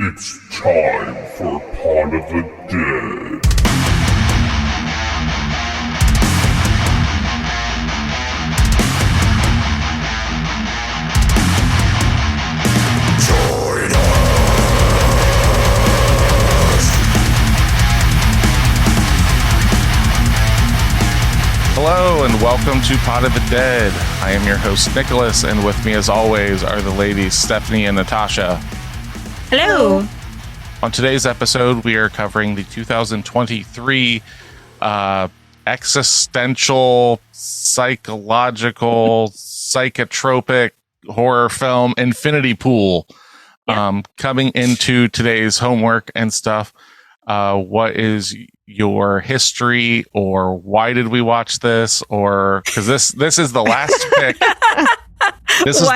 It's time for Pod of the Dead. Join us! Hello and welcome to Pod of the Dead. I am your host Nicholas, and with me as always are the ladies Stephanie and Natasha. Hello. On today's episode, we are covering the 2023 existential, psychological, psychotropic horror film Infinity Pool. Yeah. Coming into today's homework and stuff, what is your history, or why did we watch this, or because this is the last pick. This is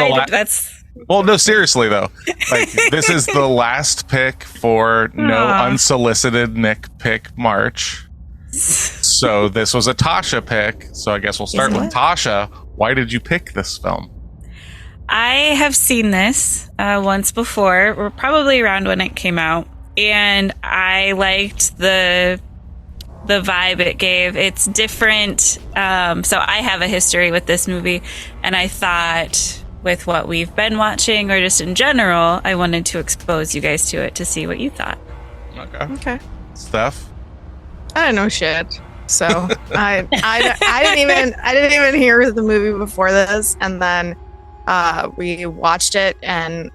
Well, no, seriously though. Like, this is the last pick for no unsolicited Nick pick March. So this was a Tasha pick. So I guess we'll start with Tasha. Why did you pick this film? I have seen this once before, or probably around when it came out, and I liked the vibe it gave. It's different. So I have a history with this movie, and I thought, with what we've been watching, or just in general, I wanted to expose you guys to it to see what you thought. Okay. Steph? I don't know shit. So I didn't even hear the movie before this, and then we watched it, and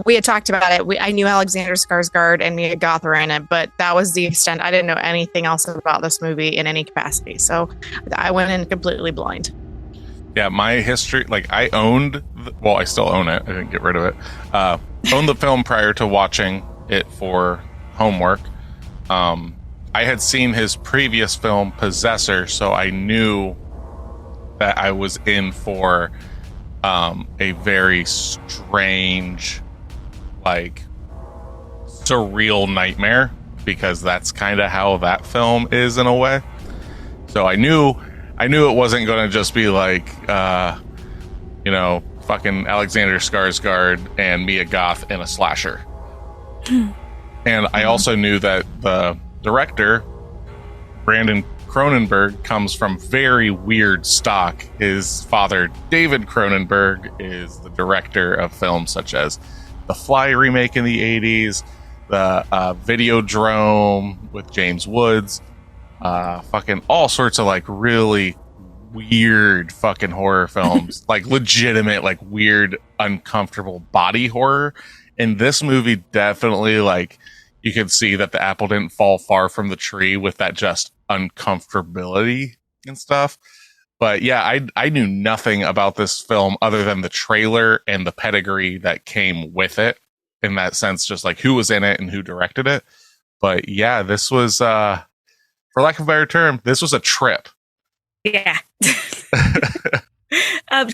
we had talked about it. I knew Alexander Skarsgård and Mia Goth were in it, but that was the extent. I didn't know anything else about this movie in any capacity, so I went in completely blind. Yeah, my history, like, I owned, I still own it. I didn't get rid of it. Owned the film prior to watching it for homework. I had seen his previous film, Possessor, so I knew that I was in for a very strange, like, surreal nightmare, because that's kind of how that film is in a way. So I knew it wasn't going to just be like, fucking Alexander Skarsgård and Mia Goth in a slasher. And I also knew that the director, Brandon Cronenberg, comes from very weird stock. His father, David Cronenberg, is the director of films such as The Fly remake in the 80s, the Videodrome with James Woods, fucking all sorts of like really weird fucking horror films, like legitimate, like weird, uncomfortable body horror. And this movie definitely, like, you could see that the apple didn't fall far from the tree with that just uncomfortability and stuff. But yeah, I knew nothing about this film other than the trailer and the pedigree that came with it, in that sense, just like who was in it and who directed it. But yeah, this was for lack of a better term, this was a trip. Yeah.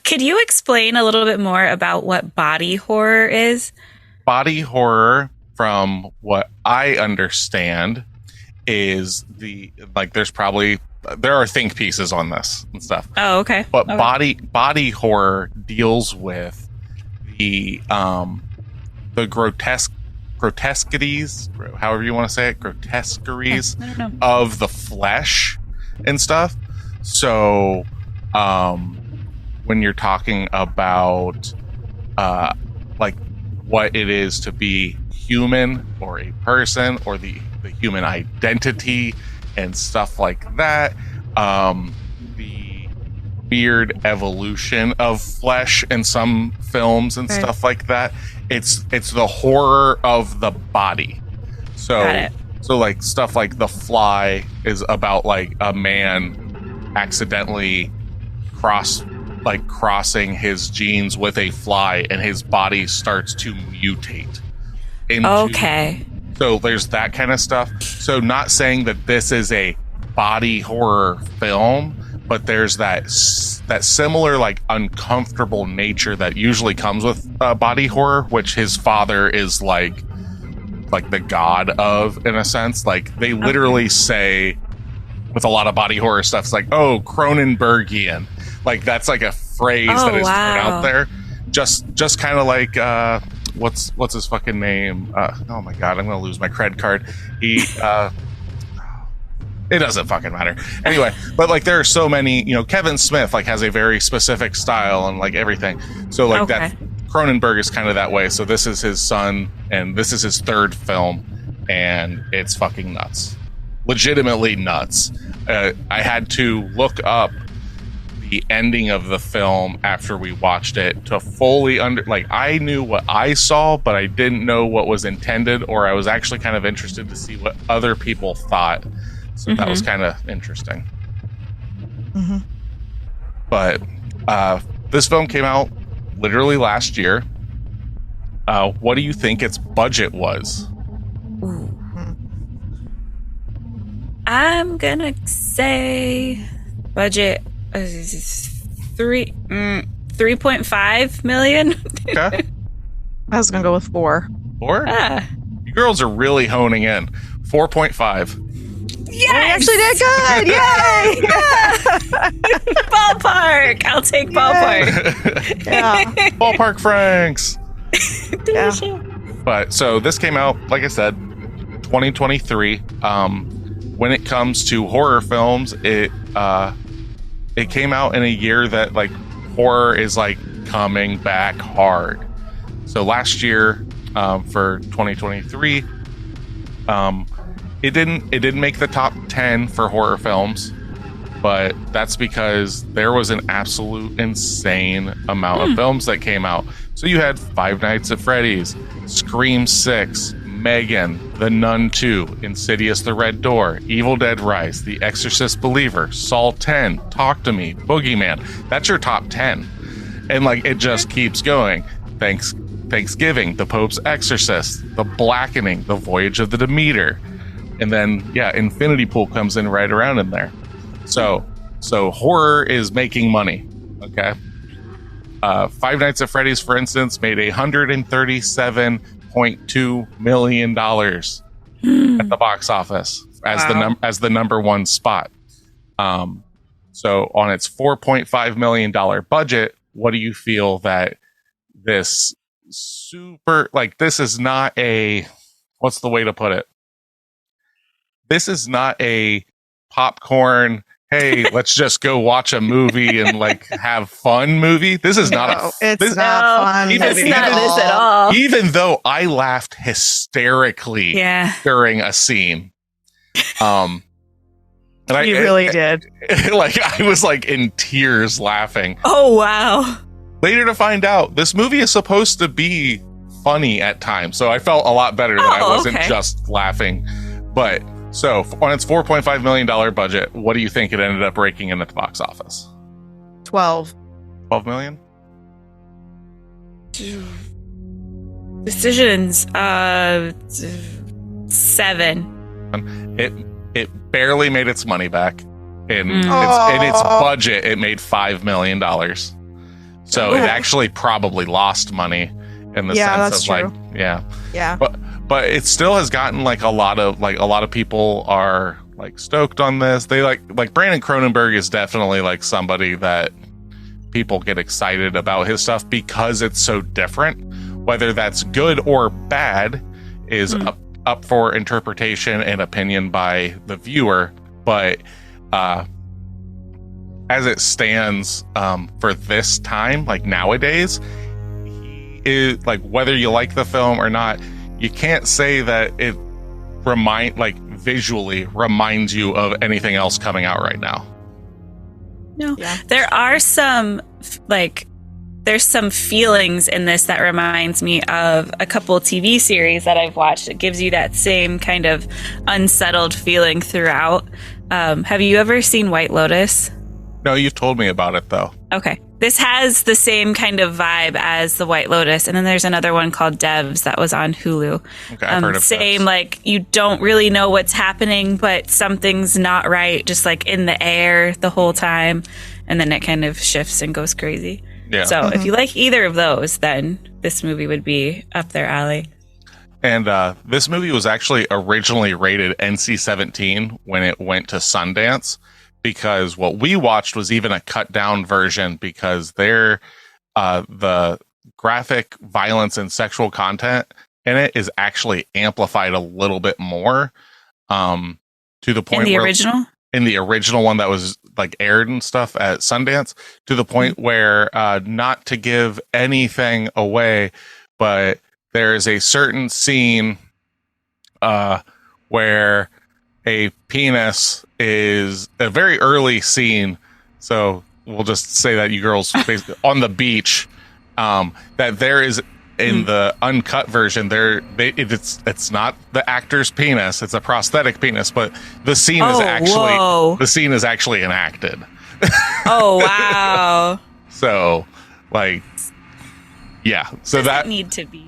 Could you explain a little bit more about what body horror is? Body horror, from what I understand, is there are think pieces on this and stuff. Oh, okay. But okay. body horror deals with the grotesquities, however you want to say it, grotesqueries of the flesh and stuff. So when you're talking about like what it is to be human, or a person, or the human identity and stuff like that, the weird evolution of flesh in some films and stuff like that. It's the horror of the body. So like stuff like The Fly is about like a man accidentally crossing his genes with a fly, and his body starts to mutate. So there's that kind of stuff. So not saying that this is a body horror film, but there's that similar, like, uncomfortable nature that usually comes with body horror, which his father is like the god of, in a sense. Like, they literally say with a lot of body horror stuff, it's like, oh, Cronenbergian. Like, that's like a phrase that is thrown out there. Just kind of like what's his fucking name? Oh my god, I'm gonna lose my cred card. He it doesn't fucking matter. Anyway, but like there are so many, Kevin Smith like has a very specific style and like everything. So like that Cronenberg is kind of that way. So this is his son and this is his third film and it's fucking nuts. Legitimately nuts. I had to look up the ending of the film after we watched it to fully I knew what I saw, but I didn't know what was intended, or I was actually kind of interested to see what other people thought. So that was kind of interesting. But this film came out literally last year. What do you think its budget was? I'm gonna say budget 3.5 million. Okay. I was gonna go with 4. 4? Ah. You girls are really honing in. 4.5. Yes! We actually did good. Yay! Ballpark. I'll take ballpark. Yeah. Ballpark Franks. Yeah. But so this came out, like I said, 2023. When it comes to horror films, it came out in a year that like horror is like coming back hard. So last year, for 2023, it didn't make the top 10 for horror films, but that's because there was an absolute insane amount of films that came out. So you had Five Nights at Freddy's, Scream 6, Megan, The Nun 2, Insidious the Red Door, Evil Dead Rise, The Exorcist Believer, Saw 10, Talk to Me, Boogeyman. That's your top 10. And like it just keeps going. Thanksgiving, The Pope's Exorcist, The Blackening, The Voyage of the Demeter. And then Infinity Pool comes in right around in there. So horror is making money. Okay. Five Nights at Freddy's, for instance, made $137.2 million at the box office as the number one spot. So on its $4.5 million budget, what do you feel that this this is not a, what's the way to put it? This is not a popcorn, hey, let's just go watch a movie and like have fun movie. This is not not fun. It's not this at all. Even though I laughed hysterically during a scene. And you really did. Like I was like in tears laughing. Oh wow. Later to find out, this movie is supposed to be funny at times. So I felt a lot better that I wasn't just laughing. But so on its $4.5 million budget, what do you think it ended up raking in at the box office? 12. 12 million? Decisions. 7. It barely made its money back. In its budget, it made $5 million. So it actually probably lost money in the sense of true. But it still has gotten like a lot of people are like stoked on this. They like Brandon Cronenberg is definitely like somebody that people get excited about his stuff because it's so different. Whether that's good or bad is up for interpretation and opinion by the viewer. But as it stands for this time, like nowadays, he is like, whether you like the film or not, you can't say that it visually reminds you of anything else coming out right now. No, there are some there's some feelings in this that reminds me of a couple TV series that I've watched. It gives you that same kind of unsettled feeling throughout. Have you ever seen White Lotus? No, you've told me about it though. Okay. This has the same kind of vibe as the White Lotus. And then there's another one called Devs that was on Hulu. Okay, I've heard of same, Devs. like you don't really know what's happening, but something's not right, just like in the air the whole time. And then it kind of shifts and goes crazy. Yeah. So if you like either of those, then this movie would be up their alley. And this movie was actually originally rated NC-17 when it went to Sundance, because what we watched was even a cut down version, because the graphic violence and sexual content in it is actually amplified a little bit more, to the point In the where original? in the original one that was like aired and stuff at Sundance, to the point where, not to give anything away, but there is a certain scene where a penis is a very early scene. So we'll just say that you girls basically on the beach, that there is in the uncut version there, it's not the actor's penis, it's a prosthetic penis, but the scene is actually enacted. Oh, wow. So like, yeah, so Does that it need to be.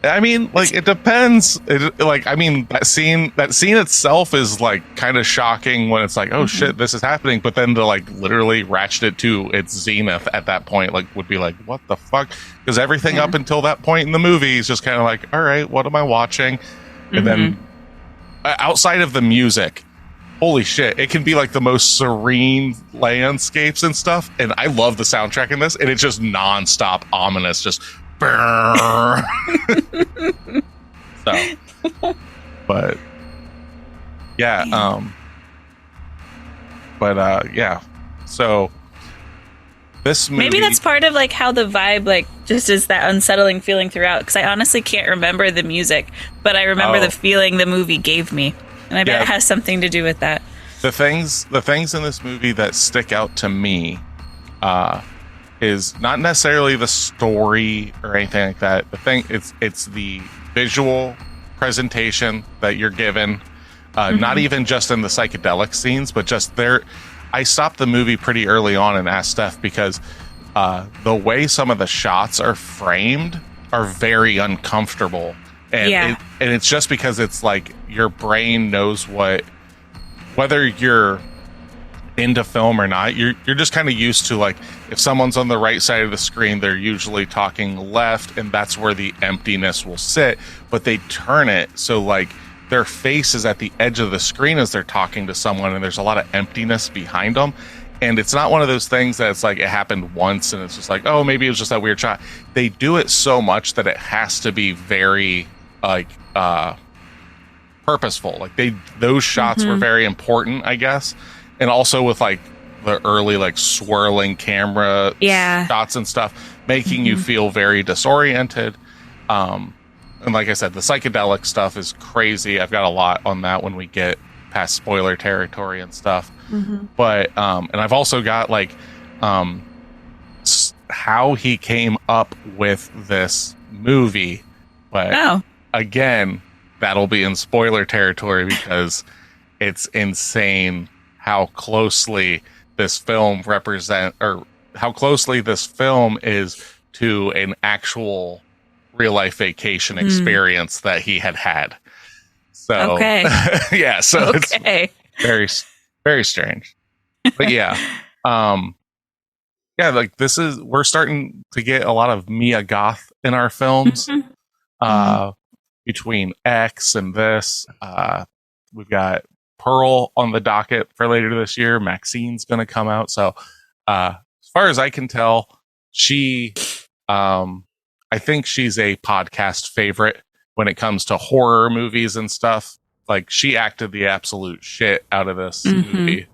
I mean, like, it depends. That scene itself is like kind of shocking when it's like, oh shit, this is happening. But then to like literally ratchet it to its zenith at that point, like, would be like, what the fuck? Because everything up until that point in the movie is just kind of like, all right, what am I watching? And then outside of the music, holy shit, it can be like the most serene landscapes and stuff. And I love the soundtrack in this, and it's just nonstop ominous, just. So, but yeah, yeah. So this movie, maybe that's part of like how the vibe like just is that unsettling feeling throughout. Because I honestly can't remember the music, but I remember the feeling the movie gave me, and I bet it has something to do with that. The things in this movie that stick out to me, is not necessarily the story or anything like that. The thing, it's the visual presentation that you're given, not even just in the psychedelic scenes, but just there. I stopped the movie pretty early on and asked Steph because the way some of the shots are framed are very uncomfortable, and it's just because it's like your brain knows whether you're into film or not, you're just kind of used to, like, if someone's on the right side of the screen, they're usually talking left, and that's where the emptiness will sit. But they turn it so like their face is at the edge of the screen as they're talking to someone, and there's a lot of emptiness behind them. And it's not one of those things that it's like it happened once and it's just like, oh, maybe it was just that weird shot. They do it so much that it has to be very like purposeful. Like those shots were very important, I guess. And also with like the early like swirling camera shots and stuff, making you feel very disoriented. And like I said, the psychedelic stuff is crazy. I've got a lot on that when we get past spoiler territory and stuff. But and I've also got like how he came up with this movie. But again, that'll be in spoiler territory because it's insane how closely this film how closely this film is to an actual real life vacation experience that he had. So yeah, so it's very, very strange. But yeah, like we're starting to get a lot of Mia Goth in our films. Between X and this, we've got Pearl on the docket for later this year. Maxine's going to come out. So, as far as I can tell, she, I think she's a podcast favorite when it comes to horror movies and stuff. Like, she acted the absolute shit out of this movie.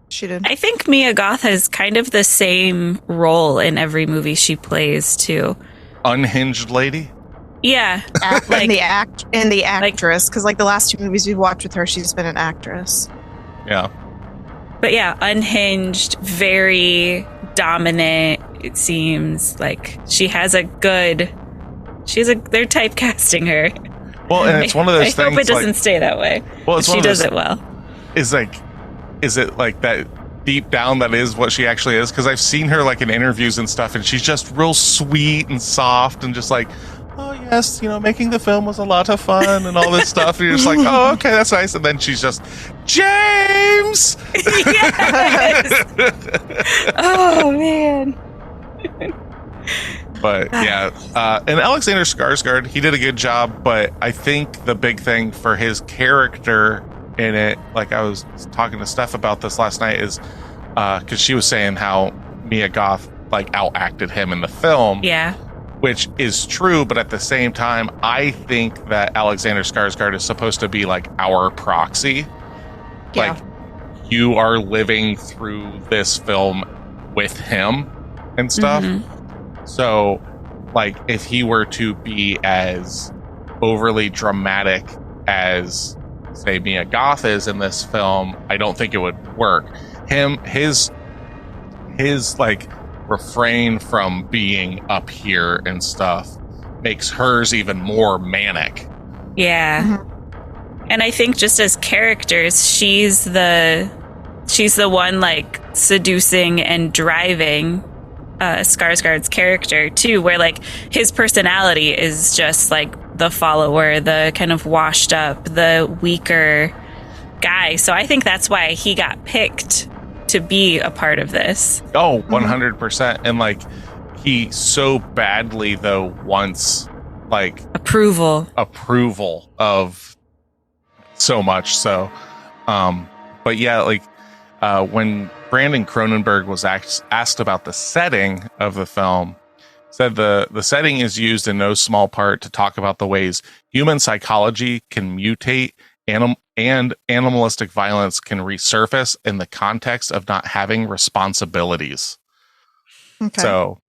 She did. I think Mia Goth has kind of the same role in every movie she plays too. Unhinged lady. Yeah, like in the actress, because like the last two movies we've watched with her, she's been an actress. Yeah, but yeah, Unhinged, very dominant. It seems like they're typecasting her. Well, and it's one of those things. I hope it doesn't stay that way. Well, she does it well. Is it like that? Deep down, that is what she actually is. Because I've seen her like in interviews and stuff, and she's just real sweet and soft and just like, oh yes, making the film was a lot of fun and all this stuff. And you're just like, oh, okay, that's nice. And then she's just, James! Yes! Oh, man. But yeah, and Alexander Skarsgård, he did a good job. But I think the big thing for his character in it, like I was talking to Steph about this last night, is because she was saying how Mia Goth like outacted him in the film. Yeah. Which is true, but at the same time, I think that Alexander Skarsgård is supposed to be like our proxy. Yeah. Like, you are living through this film with him and stuff. Mm-hmm. So, like, if he were to be as overly dramatic as, say, Mia Goth is in this film, I don't think it would work. His like refrain from being up here and stuff makes hers even more manic. Yeah. Mm-hmm. And I think just as characters, she's the one like seducing and driving Skarsgård's character too, where like his personality is just like the follower, the kind of washed up, the weaker guy. So I think that's why he got picked to be a part of this. Oh, 100%. And like, he so badly though wants like approval of so much. So, but yeah, like, when Brandon Cronenberg was asked about the setting of the film, said the setting is used in no small part to talk about the ways human psychology can mutate and animalistic violence can resurface in the context of not having responsibilities. Okay. So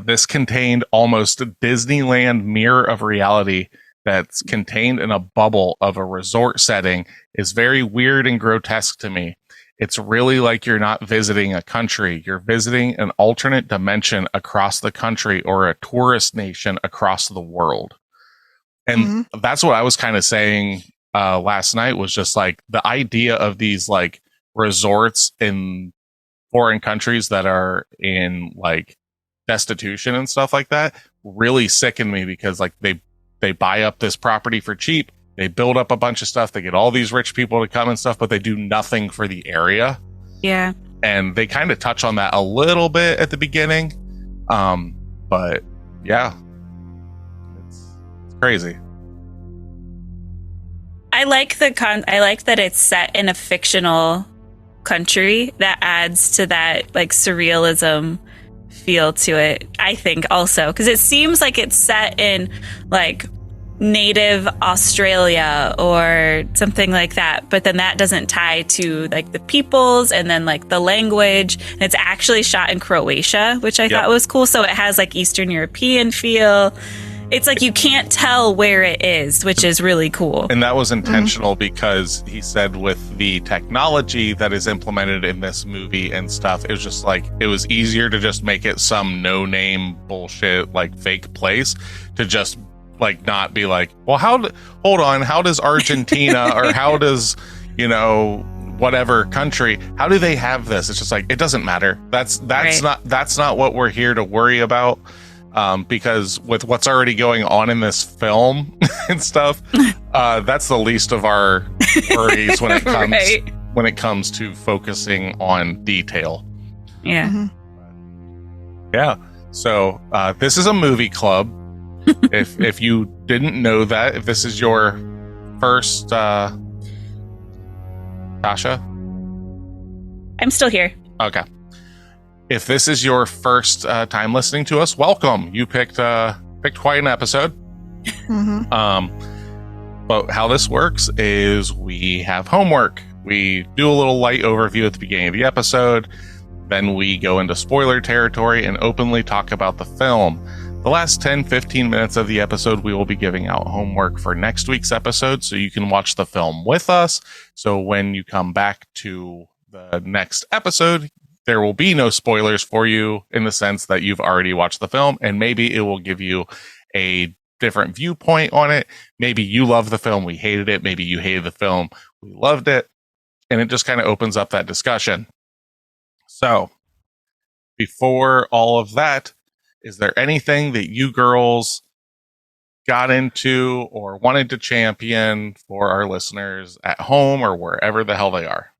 this contained almost a Disneyland mirror of reality that's contained in a bubble of a resort setting is very weird and grotesque to me. It's really like you're not visiting a country. You're visiting an alternate dimension across the country or a tourist nation across the world. And that's what I was kind of saying last night, was just like the idea of these like resorts in foreign countries that are in like destitution and stuff like that really sickened me, because like they buy up this property for cheap. They build up a bunch of stuff. They get all these rich people to come and stuff, but they do nothing for the area. Yeah. And they kind of touch on that a little bit at the beginning. But yeah, it's crazy. I like I like that it's set in a fictional country. That adds to that like surrealism feel to it, I think, also, because it seems like it's set in like native Australia or something like that, but then that doesn't tie to like the peoples and then like the language, and it's actually shot in Croatia, which I thought was cool. So it has like Eastern European feel. It's like you can't tell where it is, which is really cool. And that was intentional because he said with the technology that is implemented in this movie and stuff, it was just like, it was easier to just make it some no-name bullshit, like fake place, to just like not be like, well, hold on, how does Argentina or how does, whatever country, how do they have this? It's just like, it doesn't matter. That's right. That's not what we're here to worry about. Because with what's already going on in this film and stuff, that's the least of our worries when it comes when it comes to focusing on detail. Yeah. Yeah. So this is a movie club. if you didn't know that, if this is your first, Tasha, I'm still here. Okay. If this is your first time listening to us, welcome. You picked quite an episode. But how this works is we have homework. We do a little light overview at the beginning of the episode. Then we go into spoiler territory and openly talk about the film. The last 10-15 minutes of the episode, we will be giving out homework for next week's episode, so you can watch the film with us. So when you come back to the next episode, there will be no spoilers for you, in the sense that you've already watched the film, and maybe it will give you a different viewpoint on it. Maybe you love the film, we hated it. Maybe you hated the film, we loved it. And it just kind of opens up that discussion. So before all of that, is there anything that you girls got into or wanted to champion for our listeners at home or wherever the hell they are?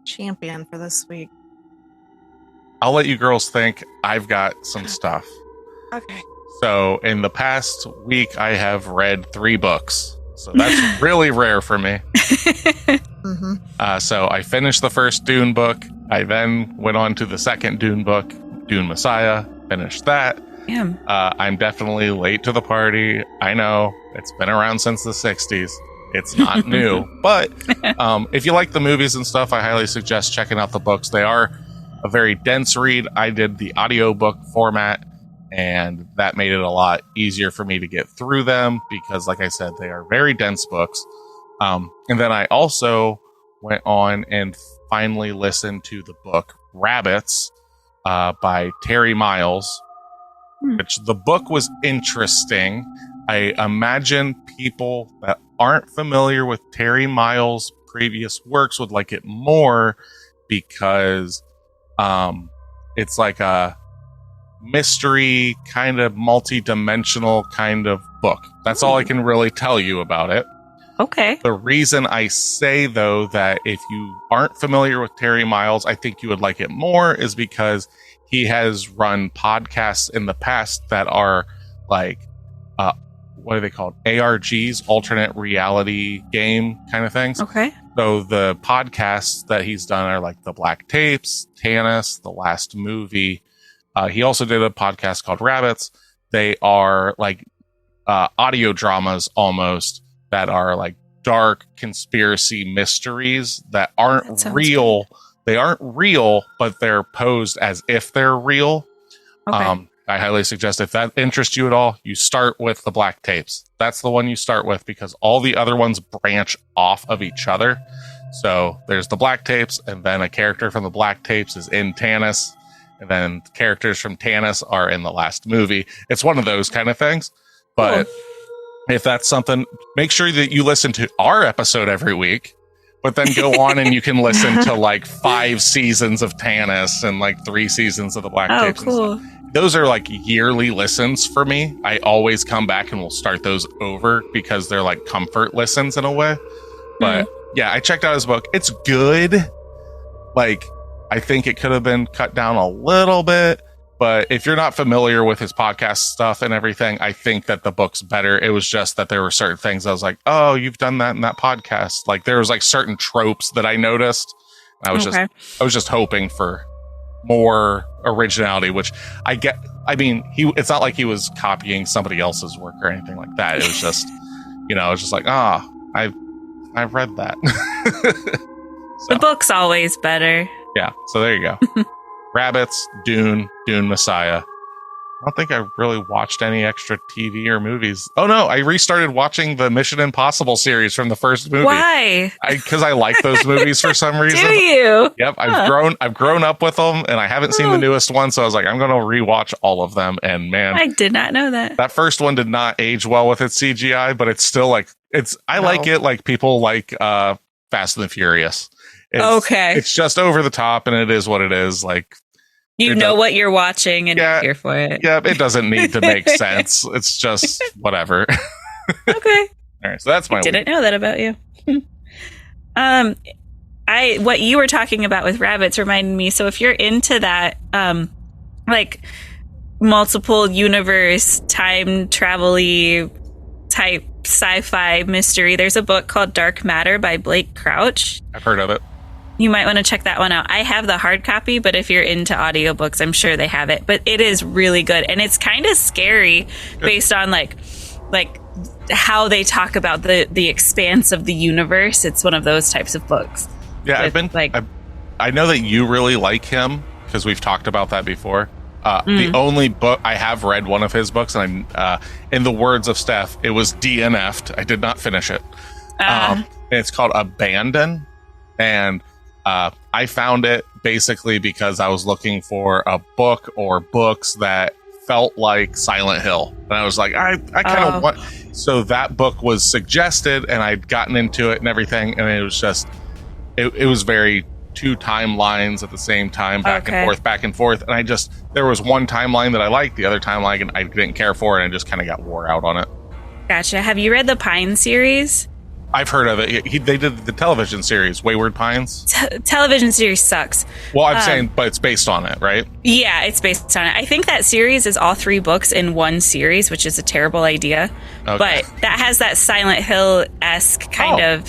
Champion for this week. I'll let you girls think. I've got some stuff. Okay. So in the past week, I have read 3 books. So that's really rare for me. Mm-hmm. So I finished the first Dune book. I then went on to the second Dune book, Dune Messiah, finished that. Damn. I'm definitely late to the party. I know it's been around since the 60s. It's not new. But if you like the movies and stuff, I highly suggest checking out the books. They are a very dense read. I did the audiobook format, and that made it a lot easier for me to get through them because, like I said, they are very dense books. And then I also went on and finally listened to the book Rabbits by Terry Miles, which the book was interesting. I imagine people that aren't familiar with Terry Miles' previous works would like it more because it's like a mystery kind of multi-dimensional kind of book. That's all I can really tell you about it. Okay. The reason I say, though, that if you aren't familiar with Terry Miles, I think you would like it more is because he has run podcasts in the past that are like, what are they called? ARGs, alternate reality game kind of things. Okay. So the podcasts that he's done are like The Black Tapes, Tanis, The Last Movie. He also did a podcast called Rabbits. They are like audio dramas almost that are like dark conspiracy mysteries that aren't real. Good. They aren't real, but they're posed as if they're real. Okay. I highly suggest if that interests you at all, you start with The Black Tapes. That's the one you start with because all the other ones branch off of each other. So there's The Black Tapes, and then a character from The Black Tapes is in Tanis, and then characters from Tanis are in The Last Movie. It's one of those kind of things. But if that's something, make sure that you listen to our episode every week, but then go on and you can listen to like 5 seasons of Tanis and like 3 seasons of The Black Tapes. Cool. And stuff. Those are like yearly listens for me. I always come back and we'll start those over because they're like comfort listens in a way. But yeah, I checked out his book. It's good. Like, I think it could have been cut down a little bit. But if you're not familiar with his podcast stuff and everything, I think that the book's better. It was just that there were certain things I was like, oh, you've done that in that podcast. Like there was like certain tropes that I noticed. I was just hoping for more originality, which I get. I mean, it's not like he was copying somebody else's work or anything like that. It was just, it was just like, I've read that. The book's always better. Yeah. So there you go. Rabbits, Dune Messiah. I don't think I really watched any extra TV or movies. Oh no, I restarted watching the Mission Impossible series from the first movie. Why? Because I like those movies for some reason. Do you? Yep, I've grown up with them, and I haven't seen the newest one, so I was like, I'm going to rewatch all of them. And man, I did not know that. That first one did not age well with its CGI, but it's still like like it like people like Fast and the Furious. It's just over the top, and it is what it is. Like. You know what you're watching and you're here for it. Yeah, it doesn't need to make sense. It's just whatever. Okay. All right, so that's my I didn't know that about you. What you were talking about with rabbits reminded me. So if you're into that, like multiple universe, time travel-y type sci-fi mystery, there's a book called Dark Matter by Blake Crouch. I've heard of it. You might want to check that one out. I have the hard copy, but if you're into audiobooks, I'm sure they have it. But it is really good. And it's kind of scary based on like how they talk about the expanse of the universe. It's one of those types of books. Yeah, I know that you really like him because we've talked about that before. The only book I have read one of his books, and in the words of Steph, it was DNF'd. I did not finish it. And it's called Abandon. And I found it basically because I was looking for a book or books that felt like Silent Hill. And I was like, I kind of want... So that book was suggested, and I'd gotten into it and everything, and it was just... It was very 2 timelines at the same time, back and forth. And there was one timeline that I liked, the other timeline I didn't care for, and I just kind of got wore out on it. Gotcha. Have you read the Pine series? I've heard of it. They did the television series, Wayward Pines. Television series sucks. Well, I'm saying, but it's based on it, right? Yeah, it's based on it. I think that series is all 3 books in one series, which is a terrible idea. Okay. But that has that Silent Hill-esque kind of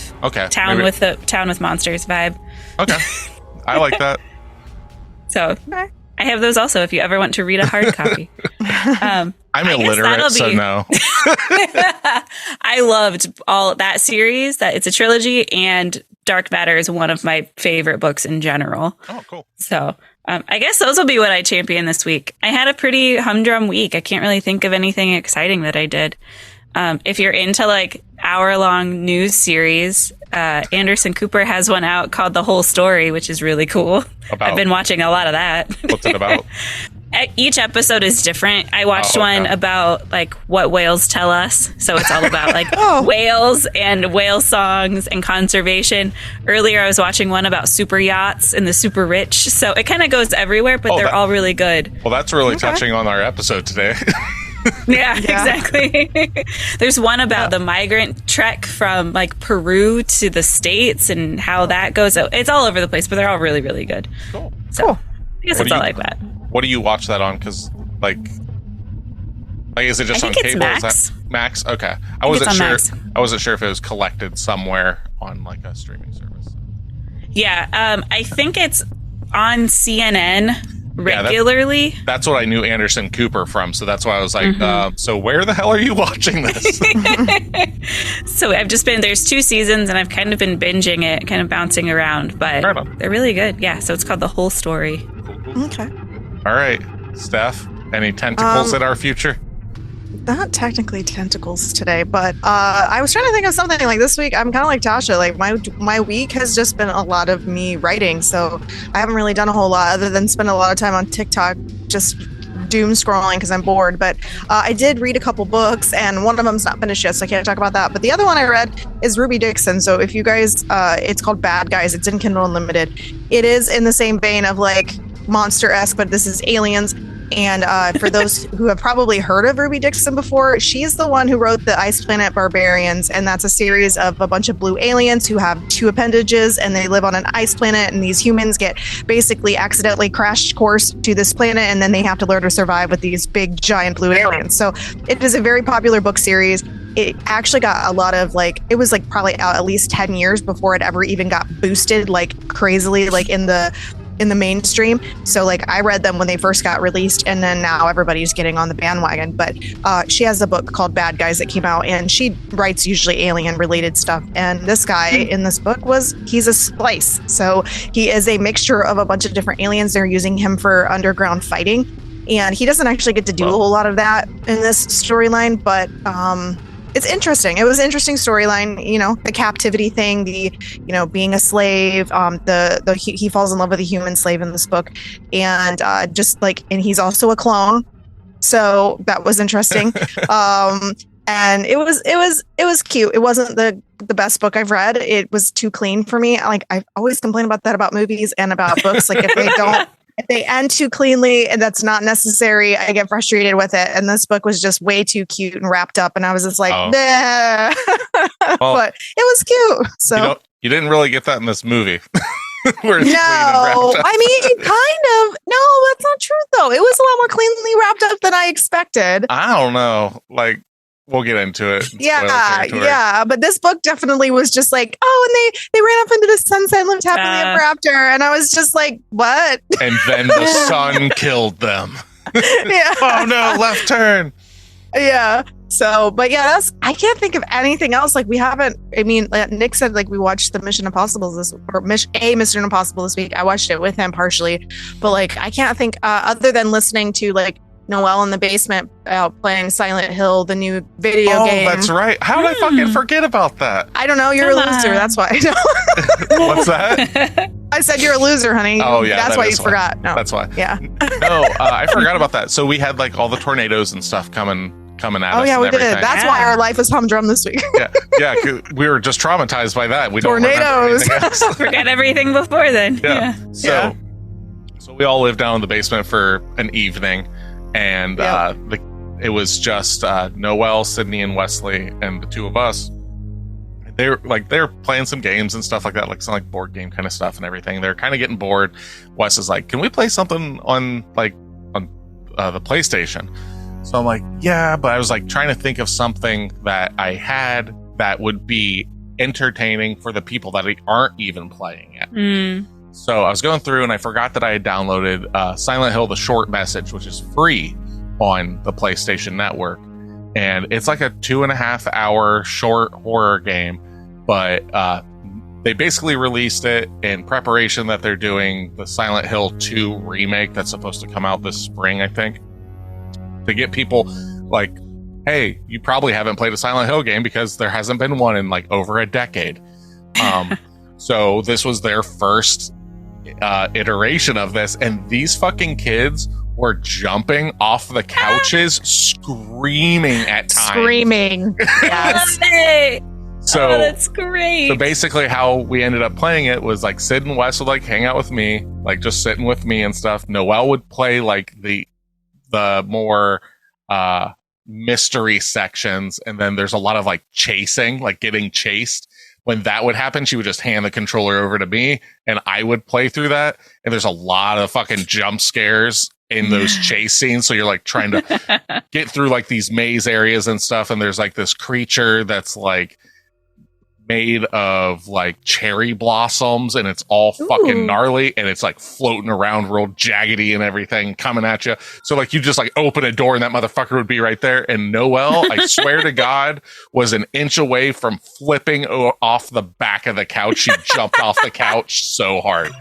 town with monsters vibe. Okay, I like that. So I have those also if you ever want to read a hard copy. I'm illiterate, so no. I loved all that series. That it's a trilogy, and Dark Matter is one of my favorite books in general. Oh, cool. So I guess those will be what I champion this week. I had a pretty humdrum week. I can't really think of anything exciting that I did. If you're into like hour-long news series, Anderson Cooper has one out called The Whole Story, which is really cool. I've been watching a lot of that. What's it about? Each episode is different. I watched one about like what whales tell us. So it's all about like whales and whale songs and conservation. Earlier, I was watching one about super yachts and the super rich. So it kind of goes everywhere, but they're all really good. Well, that's really touching on our episode today. Yeah, exactly. There's one about the migrant trek from like Peru to the States and how that goes. It's all over the place, but they're all really, really good. Cool. So I guess it's all like that. What do you watch that on? Because like is it just on cable? Max. Is that Max? Okay, I wasn't sure. Max. I wasn't sure if it was collected somewhere on like a streaming service. Yeah, I think it's on CNN regularly. That's what I knew Anderson Cooper from. So that's why I was like, so where the hell are you watching this? So I've just been, there's 2 seasons and I've kind of been binging it, kind of bouncing around, but they're really good. Yeah. So it's called The Whole Story. Okay. All right. Steph, any tentacles in our future? Not technically tentacles today, but I was trying to think of something like this week. I'm kind of like Tasha. Like my week has just been a lot of me writing, so I haven't really done a whole lot other than spend a lot of time on TikTok just doom scrolling because I'm bored. But I did read a couple books, and one of them's not finished yet, so I can't talk about that. But the other one I read is Ruby Dixon. So if you guys, it's called Bad Guys. It's in Kindle Unlimited. It is in the same vein of like monster-esque, but this is aliens. And for those who have probably heard of Ruby Dixon before, she's the one who wrote the Ice Planet Barbarians. And that's a series of a bunch of blue aliens who have 2 appendages and they live on an ice planet. And these humans get basically accidentally crash course to this planet. And then they have to learn to survive with these big, giant blue aliens. So it is a very popular book series. It actually got a lot of like, it was like probably out at least 10 years before it ever even got boosted like crazily, like in the mainstream. So like I read them when they first got released, and then now everybody's getting on the bandwagon. But she has a book called Bad Guys that came out, and she writes usually alien related stuff. And this guy in this book he's a splice. So he is a mixture of a bunch of different aliens. They're using him for underground fighting. And he doesn't actually get to do a whole lot of that in this storyline, but it's interesting. It was an interesting storyline, you know, the captivity thing, the, you know, being a slave, he falls in love with a human slave in this book, and just like, and he's also a clone, so that was interesting. And it was cute. It wasn't the best book I've read. It was too clean for me. Like I always complain about that about movies and about books. Like if they end too cleanly and that's not necessary, I get frustrated with it. And this book was just way too cute and wrapped up. And I was just like, nah. Well, but it was cute. So you didn't really get that in this movie. No, I mean, kind of. No, that's not true though. It was a lot more cleanly wrapped up than I expected. I don't know. Like, we'll get into it. Yeah. But this book definitely was just like, and they ran up into the sunset and lived happily ever after. And I was just like, what? And then the sun killed them. Yeah. Oh no, left turn. Yeah. So, but yeah, I can't think of anything else. Like we haven't, I mean, Nick said like we watched the Mission Impossible Mission Impossible this week. I watched it with him partially, but like, I can't think other than listening to like Noelle in the basement out playing Silent Hill, the new video game. Oh, that's right. How did I fucking forget about that? I don't know. You're a loser. That's why I know. What's that? I said you're a loser, honey. Oh, yeah. That's why you forgot. No. That's why. Yeah. No, I forgot about that. So we had like all the tornadoes and stuff coming at us. Oh, yeah, we everything. did. That's why our life was humdrum this week. Yeah. We were just traumatized by that. We tornadoes. Don't remember anything else. Forget everything before then. Yeah. So we all lived down in the basement for an evening. And it was just Noelle, Sydney, and Wesley, and the 2 of us. they're playing some games and stuff like that, like some like board game kind of stuff and everything. They're kind of getting bored. Wes is like, can we play something on the PlayStation? So I'm like, yeah, but I was like trying to think of something that I had that would be entertaining for the people that aren't even playing it. So I was going through and I forgot that I had downloaded Silent Hill: The Short Message, which is free on the PlayStation Network. And it's like a 2.5 hour short horror game, but they basically released it in preparation that they're doing the Silent Hill 2 remake that's supposed to come out this spring, I think, to get people like, hey, you probably haven't played a Silent Hill game because there hasn't been one in like over a decade. So this was their first iteration of this, and these fucking kids were jumping off the couches, screaming at times. Screaming. Yes. So that's great. So basically how we ended up playing it was like Sid and Wes would like hang out with me, like just sitting with me and stuff. Noelle would play like the more mystery sections, and then there's a lot of like chasing, like getting chased. When that would happen, she would just hand the controller over to me and I would play through that. And there's a lot of fucking jump scares in those chase scenes. So you're like trying to get through like these maze areas and stuff. And there's like this creature that's like made of like cherry blossoms, and it's all fucking gnarly, and it's like floating around real jaggedy and everything coming at you. So like you just like open a door and that motherfucker would be right there. And Noelle, I swear to God, was an inch away from flipping off the back of the couch. She jumped off the couch so hard.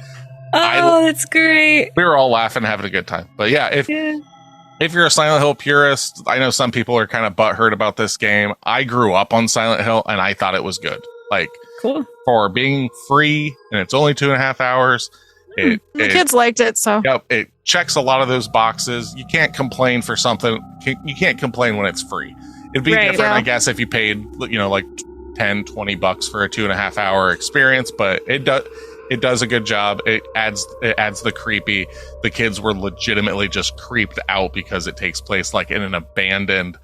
That's great. We were all laughing, having a good time. But yeah, if you're a Silent Hill purist, I know some people are kind of butthurt about this game. I grew up on Silent Hill and I thought it was good. Like, cool. For being free and it's only 2.5 hours. The kids liked it, so. Yep, it checks a lot of those boxes. You can't complain for something. You can't complain when it's free. It'd be different, I guess, if you paid, like $10-20 for a 2.5 hour experience, but it does a good job. It adds the creepy. The kids were legitimately just creeped out because it takes place like in an abandoned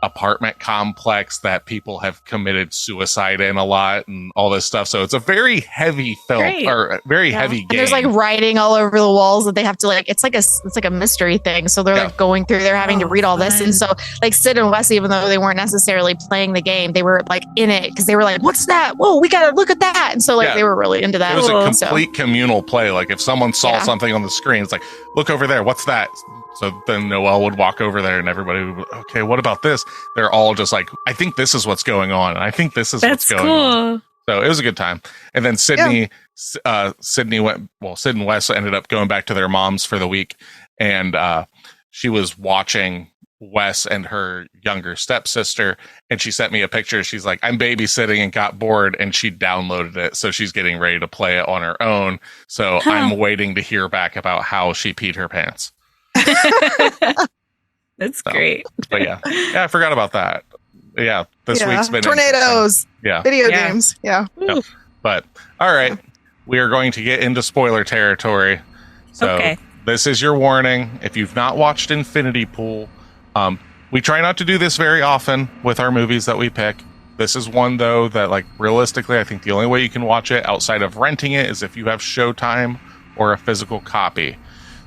apartment complex that people have committed suicide in a lot and all this stuff. So it's a very heavy film or very heavy game. And there's like writing all over the walls that they have to like, it's like a mystery thing. So they're like going through, they're having to read all this. And so like Sid and Wes, even though they weren't necessarily playing the game, they were like in it because they were like, what's that? Whoa, we got to look at that. And so like they were really into that. It was a complete communal play. Like if someone saw something on the screen, it's like, look over there. What's that? So then Noelle would walk over there and everybody would, okay, what about this? They're all just like, I think this is what's going on. And I think this is what's going on. So it was a good time. And then Sid and Wes ended up going back to their moms for the week. And she was watching Wes and her younger stepsister. And she sent me a picture. She's like, I'm babysitting and got bored. And she downloaded it. So she's getting ready to play it on her own. So I'm waiting to hear back about how she peed her pants. That's great. But yeah, I forgot about that. Yeah, this week's been tornadoes. Video games. Yeah. But all right, we are going to get into spoiler territory. So this is your warning. If you've not watched Infinity Pool, we try not to do this very often with our movies that we pick. This is one though that, like, realistically, I think the only way you can watch it outside of renting it is if you have Showtime or a physical copy.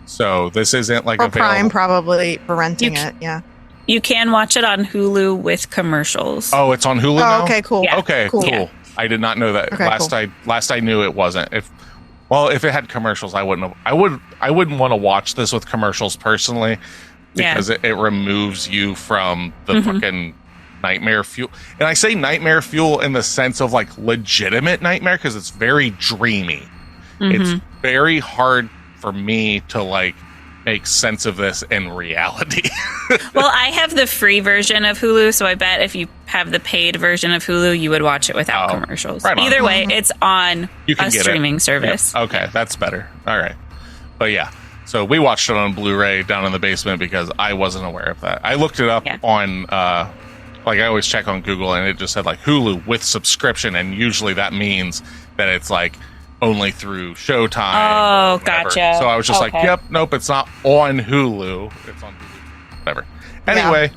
So this isn't like a Prime, probably, for renting it. Yeah. You can watch it on Hulu with commercials. Oh, it's on Hulu now? Okay, cool. Yeah. Okay, cool. Yeah. I did not know that. Okay, last I knew it wasn't. If it had commercials, I wouldn't want to watch this with commercials personally, because it removes you from the fucking nightmare fuel. And I say nightmare fuel in the sense of like legitimate nightmare because it's very dreamy. It's very hard for me to like make sense of this in reality. Well, I have the free version of Hulu, so I bet if you have the paid version of Hulu, you would watch it without commercials. Right on. Either way, it's on a streaming service. Yep. Okay, that's better. All right. But yeah, so we watched it on Blu-ray down in the basement because I wasn't aware of that. I looked it up on, like I always check on Google, and it just said like Hulu with subscription, and usually that means that it's like only through Showtime. Oh, gotcha. So I was just like, yep, nope, it's not on Hulu. It's on Hulu. Whatever. Anyway,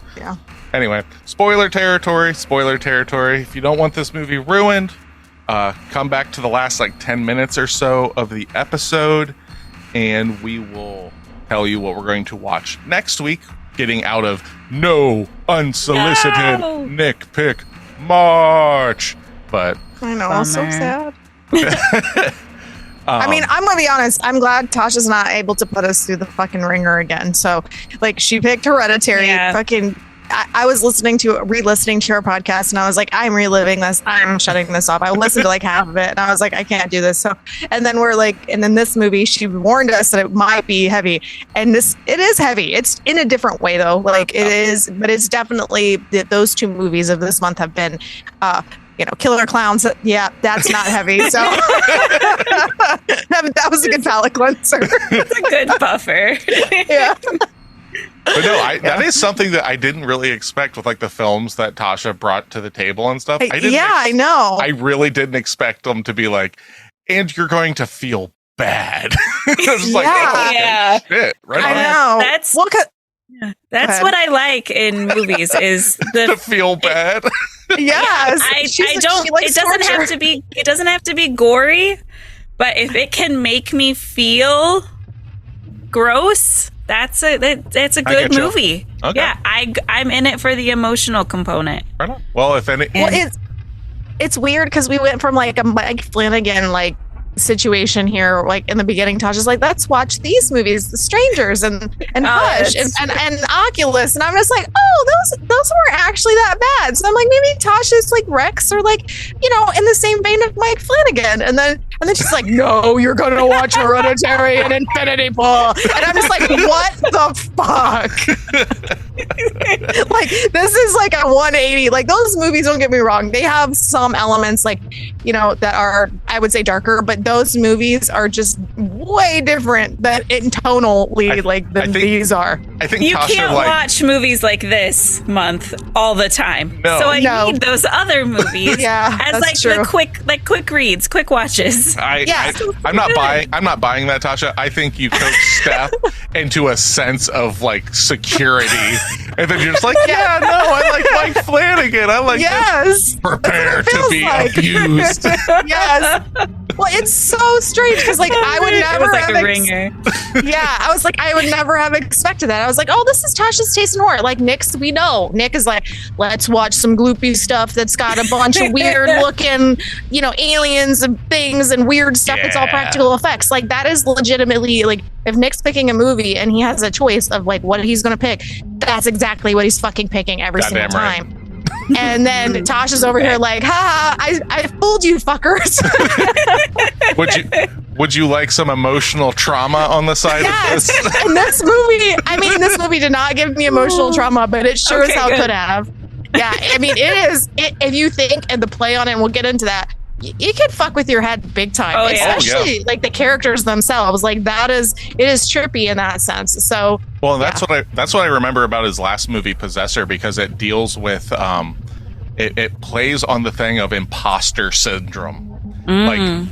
Anyway, spoiler territory. If you don't want this movie ruined, come back to the last 10 minutes or so of the episode, and we will tell you what we're going to watch next week, getting out of no unsolicited Nick Pick March. But I know, I'm so sad. I mean, I'm gonna be honest. I'm glad Tasha's not able to put us through the fucking ringer again. So, she picked Hereditary. Yeah. Fucking, I was re-listening to her podcast, and I was like, I'm reliving this. I'm shutting this off. I listened to half of it, and I was like, I can't do this. So, and then and then this movie, she warned us that it might be heavy, and it is heavy. It's in a different way though. It is, but it's definitely those two movies of this month have been. Killer Clowns. Yeah, that's not heavy. So that was a good palate cleanser. It's a good buffer. Yeah. But no, that is something that I didn't really expect with the films that Tasha brought to the table and stuff. I know. I really didn't expect them to be and you're going to feel bad. Shit, right on. I know. That's what I like in movies is to feel bad. Yes. I don't. It doesn't have to be. It doesn't have to be gory, but if it can make me feel gross, that's a good movie. Okay. Yeah, I'm in it for the emotional component. Right on. Well, if any, it's weird because we went from a Mike Flanagan situation here, in the beginning. Tasha's let's watch these movies, The Strangers and Hush and Oculus, and I'm just those weren't actually that bad. So I'm maybe Tasha's Rex or in the same vein of Mike Flanagan, and then she's no, you're gonna watch Hereditary and Infinity Pool, and I'm just what the fuck? This is a 180. Those movies, don't get me wrong, they have some elements that are, I would say, darker, but those movies are just way different than these are. I think you Tasha, can't watch movies like this month all the time. No. So I need those other movies as true. the quick reads, quick watches. I'm not buying that, Tasha. I think you coach Steph into a sense of security, and then you're just yeah, no, I like Mike Flanagan. I like this. Prepare to be abused. Yes. Well, it's so strange because I would never it was have a ringer. Yeah, I was I would never have expected that. I was oh, this is Tasha's taste in horror. Nick's, we know. Nick is let's watch some gloopy stuff that's got a bunch of weird looking, aliens and things and weird stuff. It's all practical effects. That is legitimately if Nick's picking a movie and he has a choice of what he's going to pick, that's exactly what he's fucking picking every single time. Right. And then Tasha's over here haha, I fooled you fuckers. Would you like some emotional trauma on the side of this? And this movie did not give me emotional trauma, but it sure as hell could have. Yeah, it is. If you think, and the play on it, and we'll get into that, it can fuck with your head big time. Especially the characters themselves. It is trippy in that sense. So that's what I remember about his last movie, Possessor, because it deals with it plays on the thing of imposter syndrome.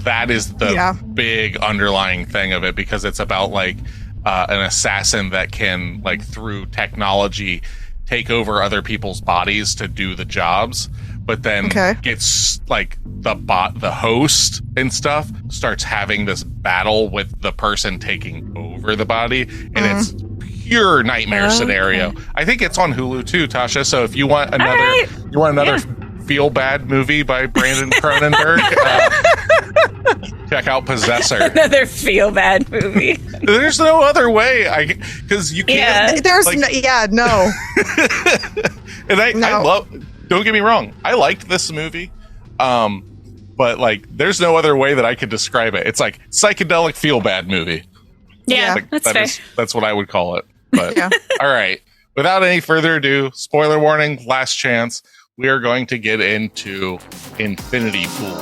That is the big underlying thing of it, because it's about an assassin that can through technology take over other people's bodies to do the jobs, but then gets the host and stuff starts having this battle with the person taking over the body, and it's pure nightmare scenario. I think it's on Hulu too, Tasha. So if you want another feel bad movie by Brandon Cronenberg, check out Possessor. Another feel bad movie. There's no other way, because you can't. No. And I love. Don't get me wrong, I liked this movie, but there's no other way that I could describe it. It's psychedelic feel bad movie. Yeah, that's fair. That's what I would call it. But all right, without any further ado, spoiler warning, last chance. We are going to get into Infinity Pool.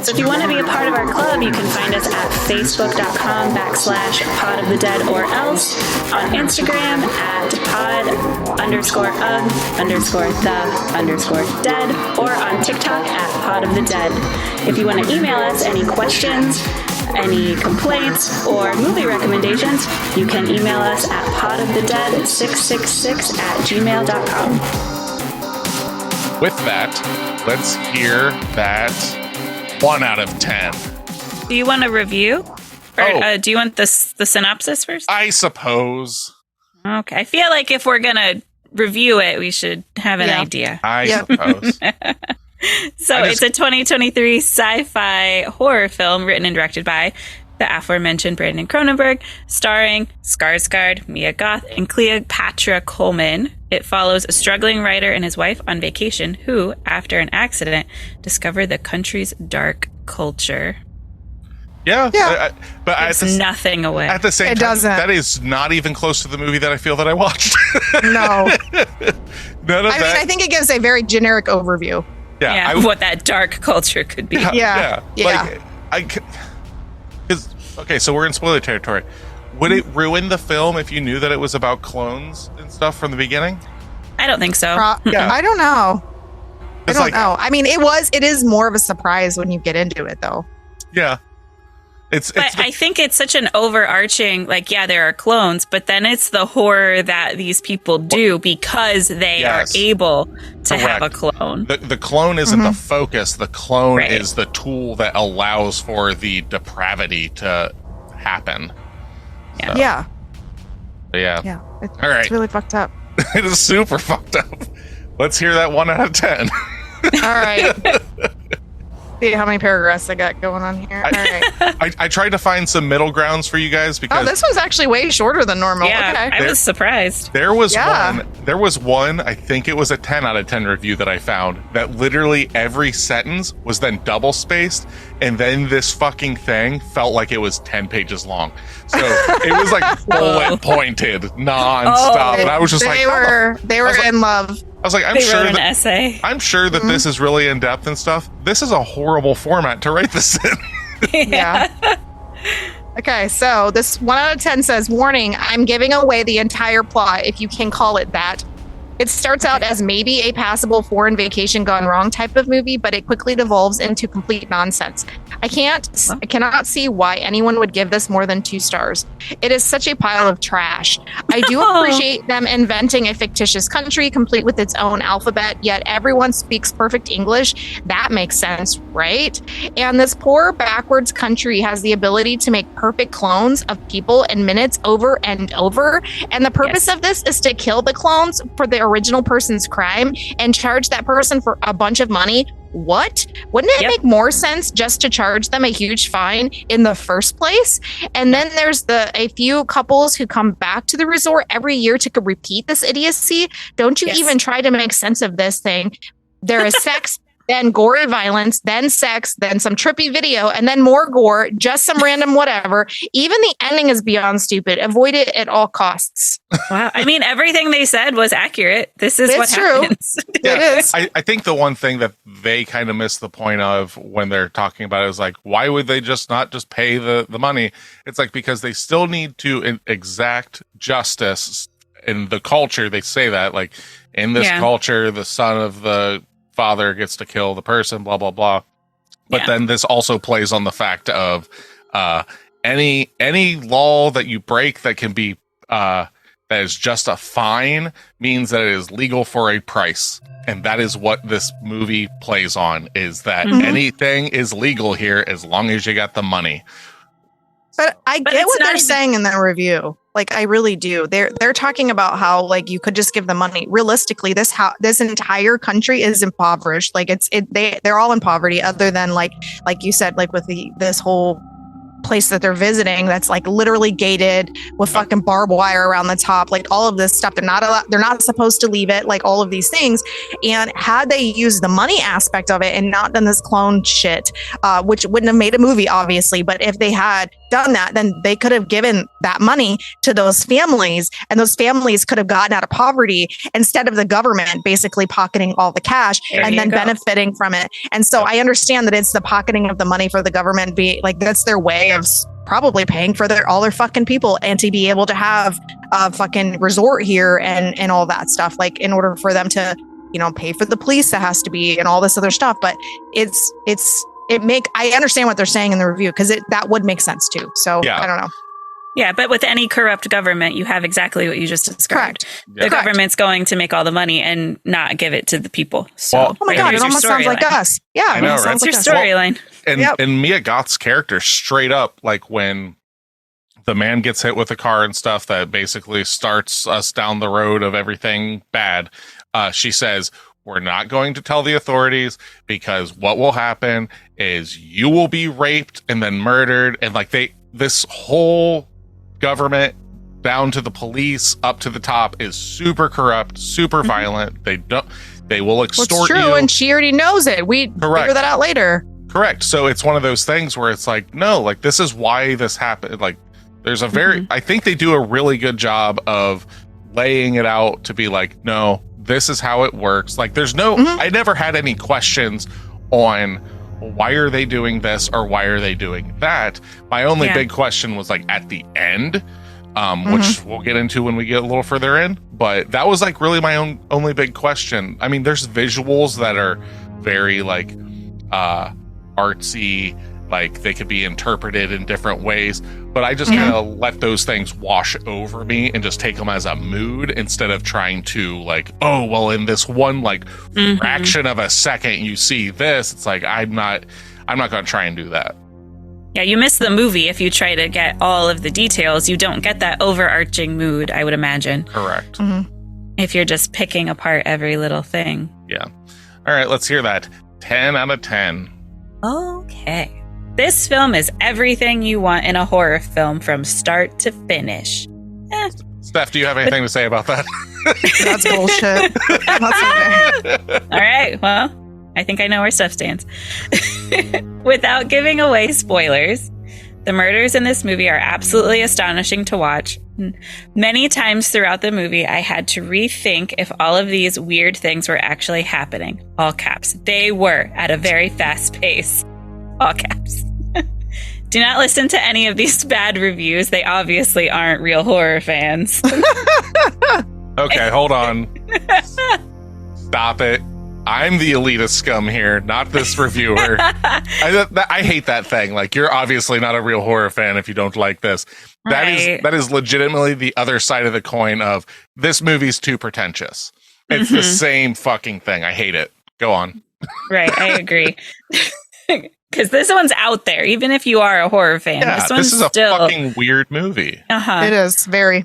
So if you want to be a part of our club, you can find us at facebook.com/podofthedead or else on Instagram at pod_of_the_dead or on TikTok at podofthedead. If you want to email us any questions, any complaints or movie recommendations, you can email us at podofthedead666@gmail.com. With that, let's hear that 1 out of 10. Do you want a review? Or do you want the synopsis first? I suppose. Okay. I feel like if we're going to review it, we should have an idea. I suppose. So it's a 2023 sci-fi horror film written and directed by the aforementioned Brandon Cronenberg, starring Skarsgård, Mia Goth, and Cleopatra Coleman. It follows a struggling writer and his wife on vacation who, after an accident, discover the country's dark culture. Yeah. But it's nothing away. At the same time, that is not even close to the movie that I feel that I watched. No. None of that. I think it gives a very generic overview. Yeah. What that dark culture could be. Yeah. Okay, so we're in spoiler territory. Would it ruin the film if you knew that it was about clones and stuff from the beginning? I don't think so. I don't know. I don't know. I mean, it is more of a surprise when you get into it, though. Yeah. I think it's such an overarching, there are clones, but then it's the horror that these people do because they are able to have a clone. The clone isn't the focus. The clone is the tool that allows for the depravity to happen. Yeah. So, Yeah. All right. It's really fucked up. It is super fucked up. Let's hear that 1 out of 10. All right. See how many paragraphs I got going on here. All right. I tried to find some middle grounds for you guys because this one's actually way shorter than normal. Yeah, Okay. I was surprised. There was one, I think it was a 10 out of 10 review that I found that literally every sentence was then double spaced, and then this fucking thing felt like it was 10 pages long. So it was like bullet pointed nonstop. And I was just they were in love. I was like, I'm sure that this is really in depth and stuff. This is a horrible format to write this in. Yeah. Okay, so this 1 out of 10 says, warning, I'm giving away the entire plot, if you can call it that. It starts out as maybe a passable foreign vacation gone wrong type of movie, but it quickly devolves into complete nonsense. I cannot see why anyone would give this more than 2 stars. It is such a pile of trash. I do appreciate them inventing a fictitious country complete with its own alphabet, yet everyone speaks perfect English. That makes sense, right? And this poor backwards country has the ability to make perfect clones of people in minutes over and over. And the purpose of this is to kill the clones for the original person's crime and charge that person for a bunch of money. What? Wouldn't it make more sense just to charge them a huge fine in the first place? And then there's a few couples who come back to the resort every year to repeat this idiocy. Don't you even try to make sense of this thing? There is sex, then gory violence, then sex, then some trippy video, and then more gore, just some random whatever. Even the ending is beyond stupid. Avoid it at all costs. Wow. I mean, everything they said was accurate. This is what happens. It is. I think the one thing that they kind of miss the point of when they're talking about it is like, why would they not just pay the money? It's like, because they still need to exact justice in the culture. They say that, like, in this culture, the son of the father gets to kill the person, blah blah blah. But then this also plays on the fact of any law that you break that can be that is just a fine means that it is legal for a price, and that is what this movie plays on, is that anything is legal here as long as you got the money. But I get what they're saying in the review. Like, I really do. They're talking about how, like, you could just give them money. Realistically, this entire country is impoverished. Like, they're all in poverty, other than like you said, like with this whole place that they're visiting that's like literally gated with fucking barbed wire around the top, like all of this stuff. They're not supposed to leave it, like all of these things. And had they used the money aspect of it and not done this clone shit, which wouldn't have made a movie, obviously, but if they had done that, then they could have given that money to those families, and those families could have gotten out of poverty instead of the government basically pocketing all the cash and then benefiting from it. And so I understand that it's the pocketing of the money for the government, that's their way of probably paying for all their fucking people, and to be able to have a fucking resort here and all that stuff, like in order for them to, pay for the police that has to be and all this other stuff. But it's I understand what they're saying in the review because that would make sense too. So Yeah. I don't know. Yeah, but with any corrupt government, you have exactly what you just described. Correct. The government's going to make all the money and not give it to the people. So, Well, Oh my God, it almost sounds like us. Yeah. I know, right? That's your Sounds like us. storyline. And Mia Goth's character straight up, like when the man gets hit with a car and stuff that basically starts us down the road of everything bad, she says, we're not going to tell the authorities because what will happen is you will be raped and then murdered. And like this whole government down to the police up to the top is super corrupt, super violent. They will extort What's true, you. and she already knows it. We figure that out later. Correct. So it's one of those things where it's like, no, like this is why this happened. Like there's a very, I think they do a really good job of laying it out to be like, no, this is how it works. Like there's no, I never had any questions on why are they doing this or why are they doing that. My only big question was like at the end, which we'll get into when we get a little further in. But that was like really my only big question. I mean, there's visuals that are very like artsy, like they could be interpreted in different ways, but I just kind of let those things wash over me and just take them as a mood instead of trying to like, oh, well, in this one like fraction of a second you see this. It's like I'm not going to try and do that. Yeah, you miss the movie if you try to get all of the details. You don't get that overarching mood, I would imagine. Correct. If you're just picking apart every little thing. Yeah. All right, let's hear that. 10 out of 10. Okay. This film is everything you want in a horror film from start to finish. Steph, do you have anything to say about that? That's bullshit. That's okay. All right. Well, I think I know where Steph stands. Without giving away spoilers, the murders in this movie are absolutely astonishing to watch. Many times throughout the movie, I had to rethink if all of these weird things were actually happening. All caps. They were at a very fast pace. All caps. Do not listen to any of these bad reviews. They obviously aren't real horror fans. Okay, hold on. Stop it. I'm the elitist scum here, not this reviewer. I hate that thing. Like, you're obviously not a real horror fan if you don't like this. That is legitimately the other side of the coin of this movie's too pretentious. It's the same fucking thing. I hate it. Go on. Right, I agree. Because this one's out there, even if you are a horror fan. Yeah, this is a fucking weird movie. It is very.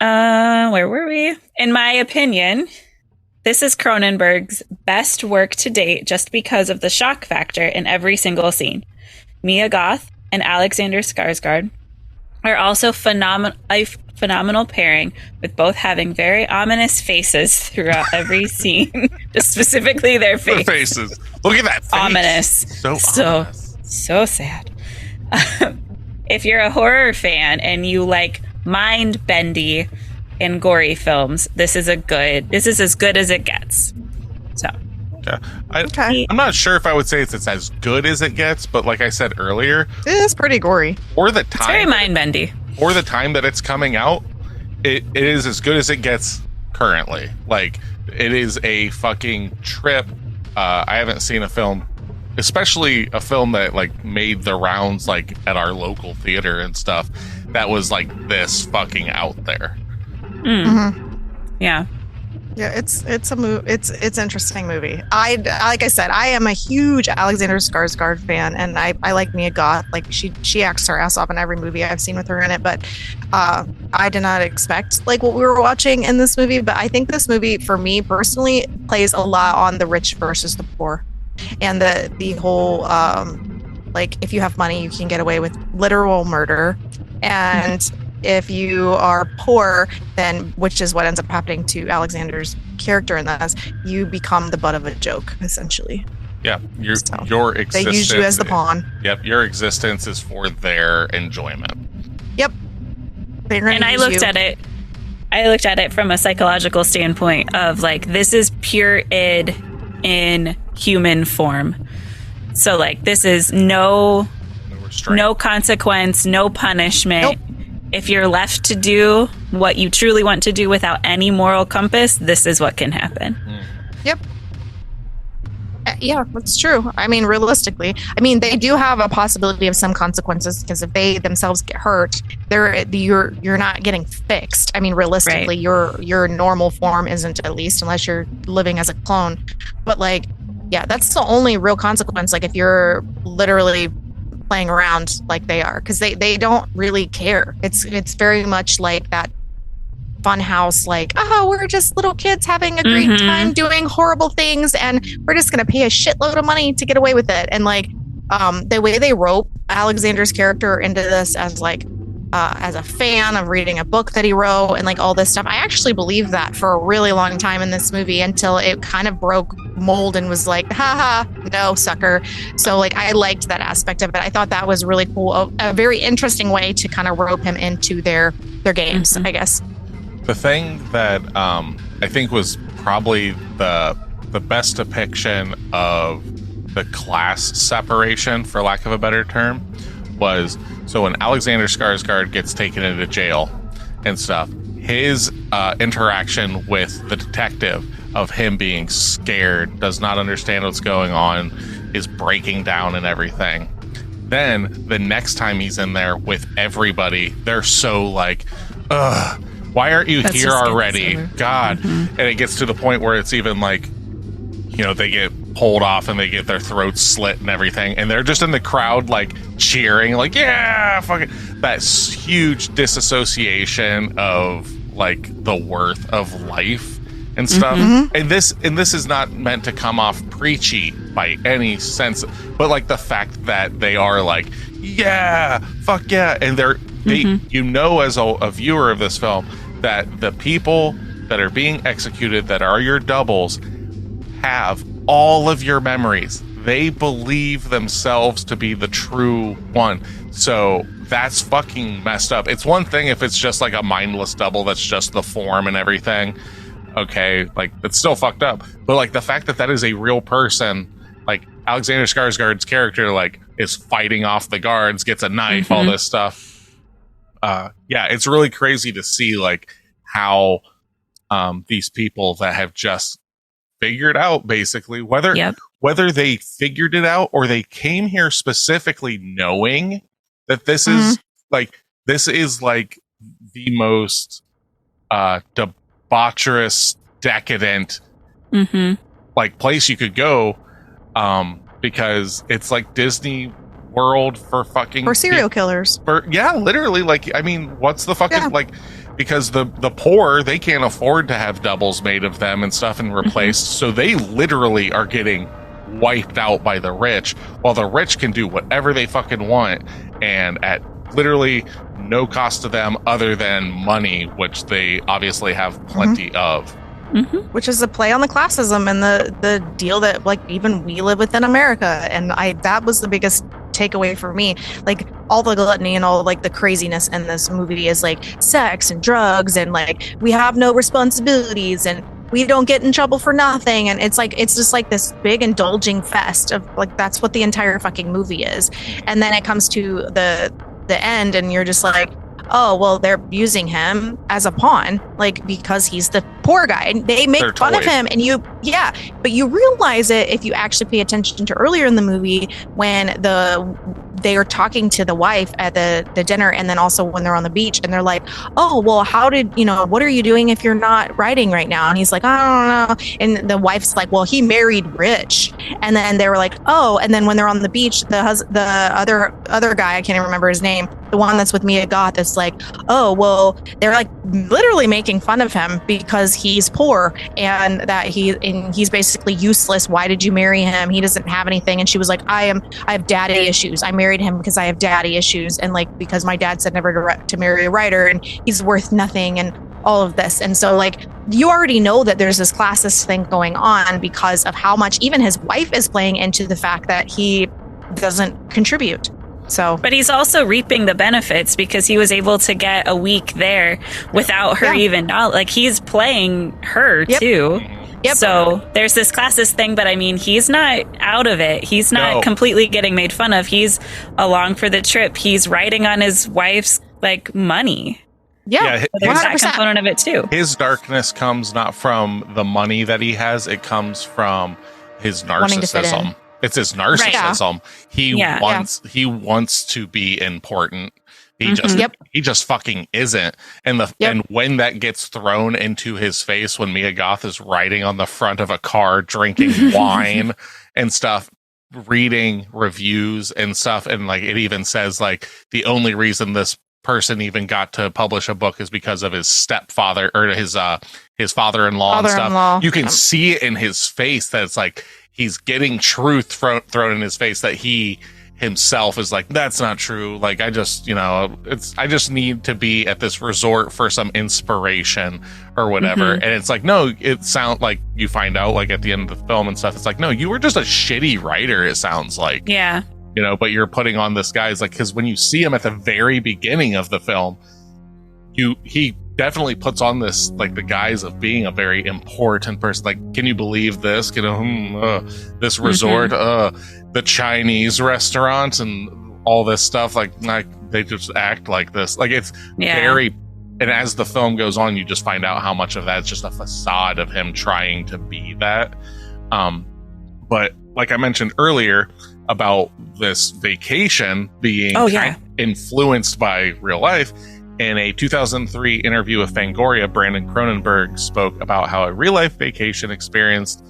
Where were we? In my opinion, this is Cronenberg's best work to date just because of the shock factor in every single scene. Mia Goth and Alexander Skarsgård are also phenomenal pairing, with both having very ominous faces throughout every scene. Just specifically their face. Their faces. Look at that face. Ominous. So sad. If you're a horror fan and you like mind bendy and gory films, this is as good as it gets. So yeah. I'm not sure if I would say it's as good as it gets, but like I said earlier, it is pretty gory. For the it's time, very mind bendy. For the time that it's coming out, it is as good as it gets currently. Like, it is a fucking trip. I haven't seen a film, especially a film that like made the rounds like at our local theater and stuff, that was like this fucking out there. Yeah. Yeah, it's an interesting movie. Like I said, I am a huge Alexander Skarsgård fan, and I like Mia Goth. Like she acts her ass off in every movie I've seen with her in it. But I did not expect like what we were watching in this movie. But I think this movie, for me personally, plays a lot on the rich versus the poor, and the whole like if you have money, you can get away with literal murder, and if you are poor, then, which is what ends up happening to Alexander's character in this, you become the butt of a joke, essentially. Yeah, your existence. They use you as the pawn. Yep, your existence is for their enjoyment. Yep. And I looked at it from a psychological standpoint of like, this is pure id in human form. So like, this is no consequence, no punishment. Nope. If you're left to do what you truly want to do without any moral compass, this is what can happen. Yep. Yeah, that's true. I mean, realistically, they do have a possibility of some consequences because if they themselves get hurt, you're not getting fixed. I mean, realistically, Right. your normal form isn't, at least unless you're living as a clone. But like, yeah, that's the only real consequence. Like if you're literally playing around like they are, because they don't really care. It's very much like that funhouse, like, oh, we're just little kids having a great time doing horrible things, and we're just gonna pay a shitload of money to get away with it. And like, the way they wrote Alexander's character into this as like, as a fan of reading a book that he wrote and like all this stuff, I actually believed that for a really long time in this movie until it kind of broke mold and was like, haha, no, sucker. So like, I liked that aspect of it. I thought that was really cool, a very interesting way to kind of rope him into their games, I guess. The thing that I think was probably the best depiction of the class separation, for lack of a better term, was so when Alexander Skarsgård gets taken into jail and stuff, his interaction with the detective of him being scared, does not understand what's going on, is breaking down and everything. Then the next time he's in there with everybody, they're so like, ugh, why aren't you here already? God. And it gets to the point where it's even like, you know, they get pulled off and they get their throats slit and everything. And they're just in the crowd, like cheering, like, yeah, fuck it. That huge disassociation of like the worth of life and stuff. And this is not meant to come off preachy by any sense, but like the fact that they are like, yeah, fuck yeah. And you know, as a viewer of this film, that the people that are being executed, that are your doubles, have all of your memories. They believe themselves to be the true one. So that's fucking messed up. It's one thing if it's just like a mindless double that's just the form and everything. Okay, like, it's still fucked up. But like the fact that that is a real person, like Alexander Skarsgård's character, like, is fighting off the guards, gets a knife, all this stuff. Yeah, it's really crazy to see like how these people that have just figured out, basically, whether they figured it out or they came here specifically knowing that this is like the most debaucherous, decadent like place you could go, because it's like Disney World for serial killers. Yeah, literally. Like, I mean, what's the fucking like? Because the poor, they can't afford to have doubles made of them and stuff and replaced, so they literally are getting wiped out by the rich, while the rich can do whatever they fucking want, and at literally no cost to them other than money, which they obviously have plenty of. Which is a play on the classism and the deal that like even we live within America. And that was the biggest takeaway for me. Like, all the gluttony and all like the craziness in this movie is like sex and drugs, and like we have no responsibilities and we don't get in trouble for nothing. And it's like, it's just like this big indulging fest of like, that's what the entire fucking movie is. And then it comes to the end and you're just like, oh, well, they're using him as a pawn, like, because he's the poor guy. And they make fun of him. And but you realize it if you actually pay attention to earlier in the movie when they are talking to the wife at the dinner, and then also when they're on the beach, and they're like, oh, well, what are you doing if you're not writing right now? And he's like, I don't know. And the wife's like, well, he married rich. And then they were like, oh, and then when they're on the beach, the other guy, I can't even remember his name, the one that's with Mia Goth, is like, oh, well, they're like literally making fun of him because he's poor and that he's basically useless. Why did you marry him? He doesn't have anything. And she was like, I have daddy issues. I married him because I have daddy issues, and like because my dad said never to marry a writer, and he's worth nothing, and all of this. And so like, you already know that there's this classist thing going on because of how much even his wife is playing into the fact that he doesn't contribute. So, but he's also reaping the benefits because he was able to get a week there without her even knowledge. Like, he's playing her too. Yep. So there's this classist thing, but I mean, he's not out of it. He's not completely getting made fun of. He's along for the trip. He's riding on his wife's like money. Yeah, so there's 100%. That component of it too. His darkness comes not from the money that he has. It comes from his Wanting to fit in. narcissism. It's his narcissism. Yeah. He wants to be important. He just fucking isn't. And and when that gets thrown into his face, when Mia Goth is riding on the front of a car, drinking wine and stuff, reading reviews and stuff, and like it even says like the only reason this person even got to publish a book is because of his stepfather or his father-in-law and stuff. You can see it in his face that it's like he's getting truth thrown in his face that he himself is like, that's not true. Like, I just need to be at this resort for some inspiration or whatever. And it's like, no, it sounds like you find out like at the end of the film and stuff. It's like, no, you were just a shitty writer. It sounds like, but you're putting on this guy's like, cause when you see him at the very beginning of the film, he definitely puts on this, like the guise of being a very important person. Like, can you believe this? This resort, the Chinese restaurant and all this stuff. Like they just act like this. Like it's very, and as the film goes on, you just find out how much of that is just a facade of him trying to be that. But like I mentioned earlier about this vacation being influenced by real life, in a 2003 interview with Fangoria, Brandon Cronenberg spoke about how a real-life vacation experience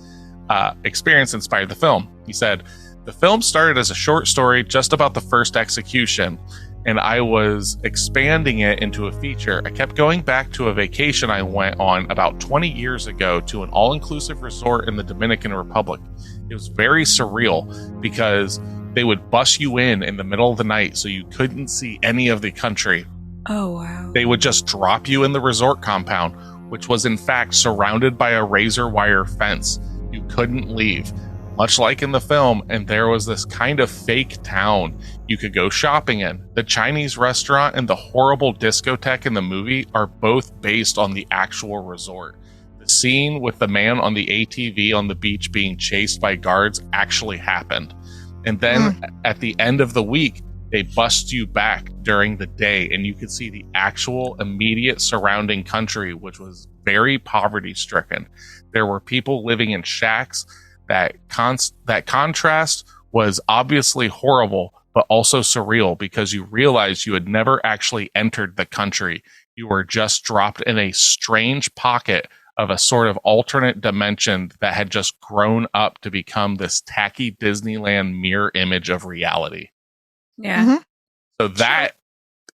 inspired the film. He said, "The film started as a short story just about the first execution, and I was expanding it into a feature. I kept going back to a vacation I went on about 20 years ago to an all-inclusive resort in the Dominican Republic. It was very surreal because they would bus you in the middle of the night so you couldn't see any of the country. Oh, wow. They would just drop you in the resort compound, which was in fact surrounded by a razor wire fence. You couldn't leave, much like in the film, and there was this kind of fake town you could go shopping in. The Chinese restaurant and the horrible discotheque in the movie are both based on the actual resort. The scene with the man on the ATV on the beach being chased by guards actually happened. And then at the end of the week, they bust you back during the day and you could see the actual immediate surrounding country, which was very poverty stricken. There were people living in shacks. That contrast was obviously horrible, but also surreal because you realized you had never actually entered the country. You were just dropped in a strange pocket of a sort of alternate dimension that had just grown up to become this tacky Disneyland mirror image of reality." Yeah. So that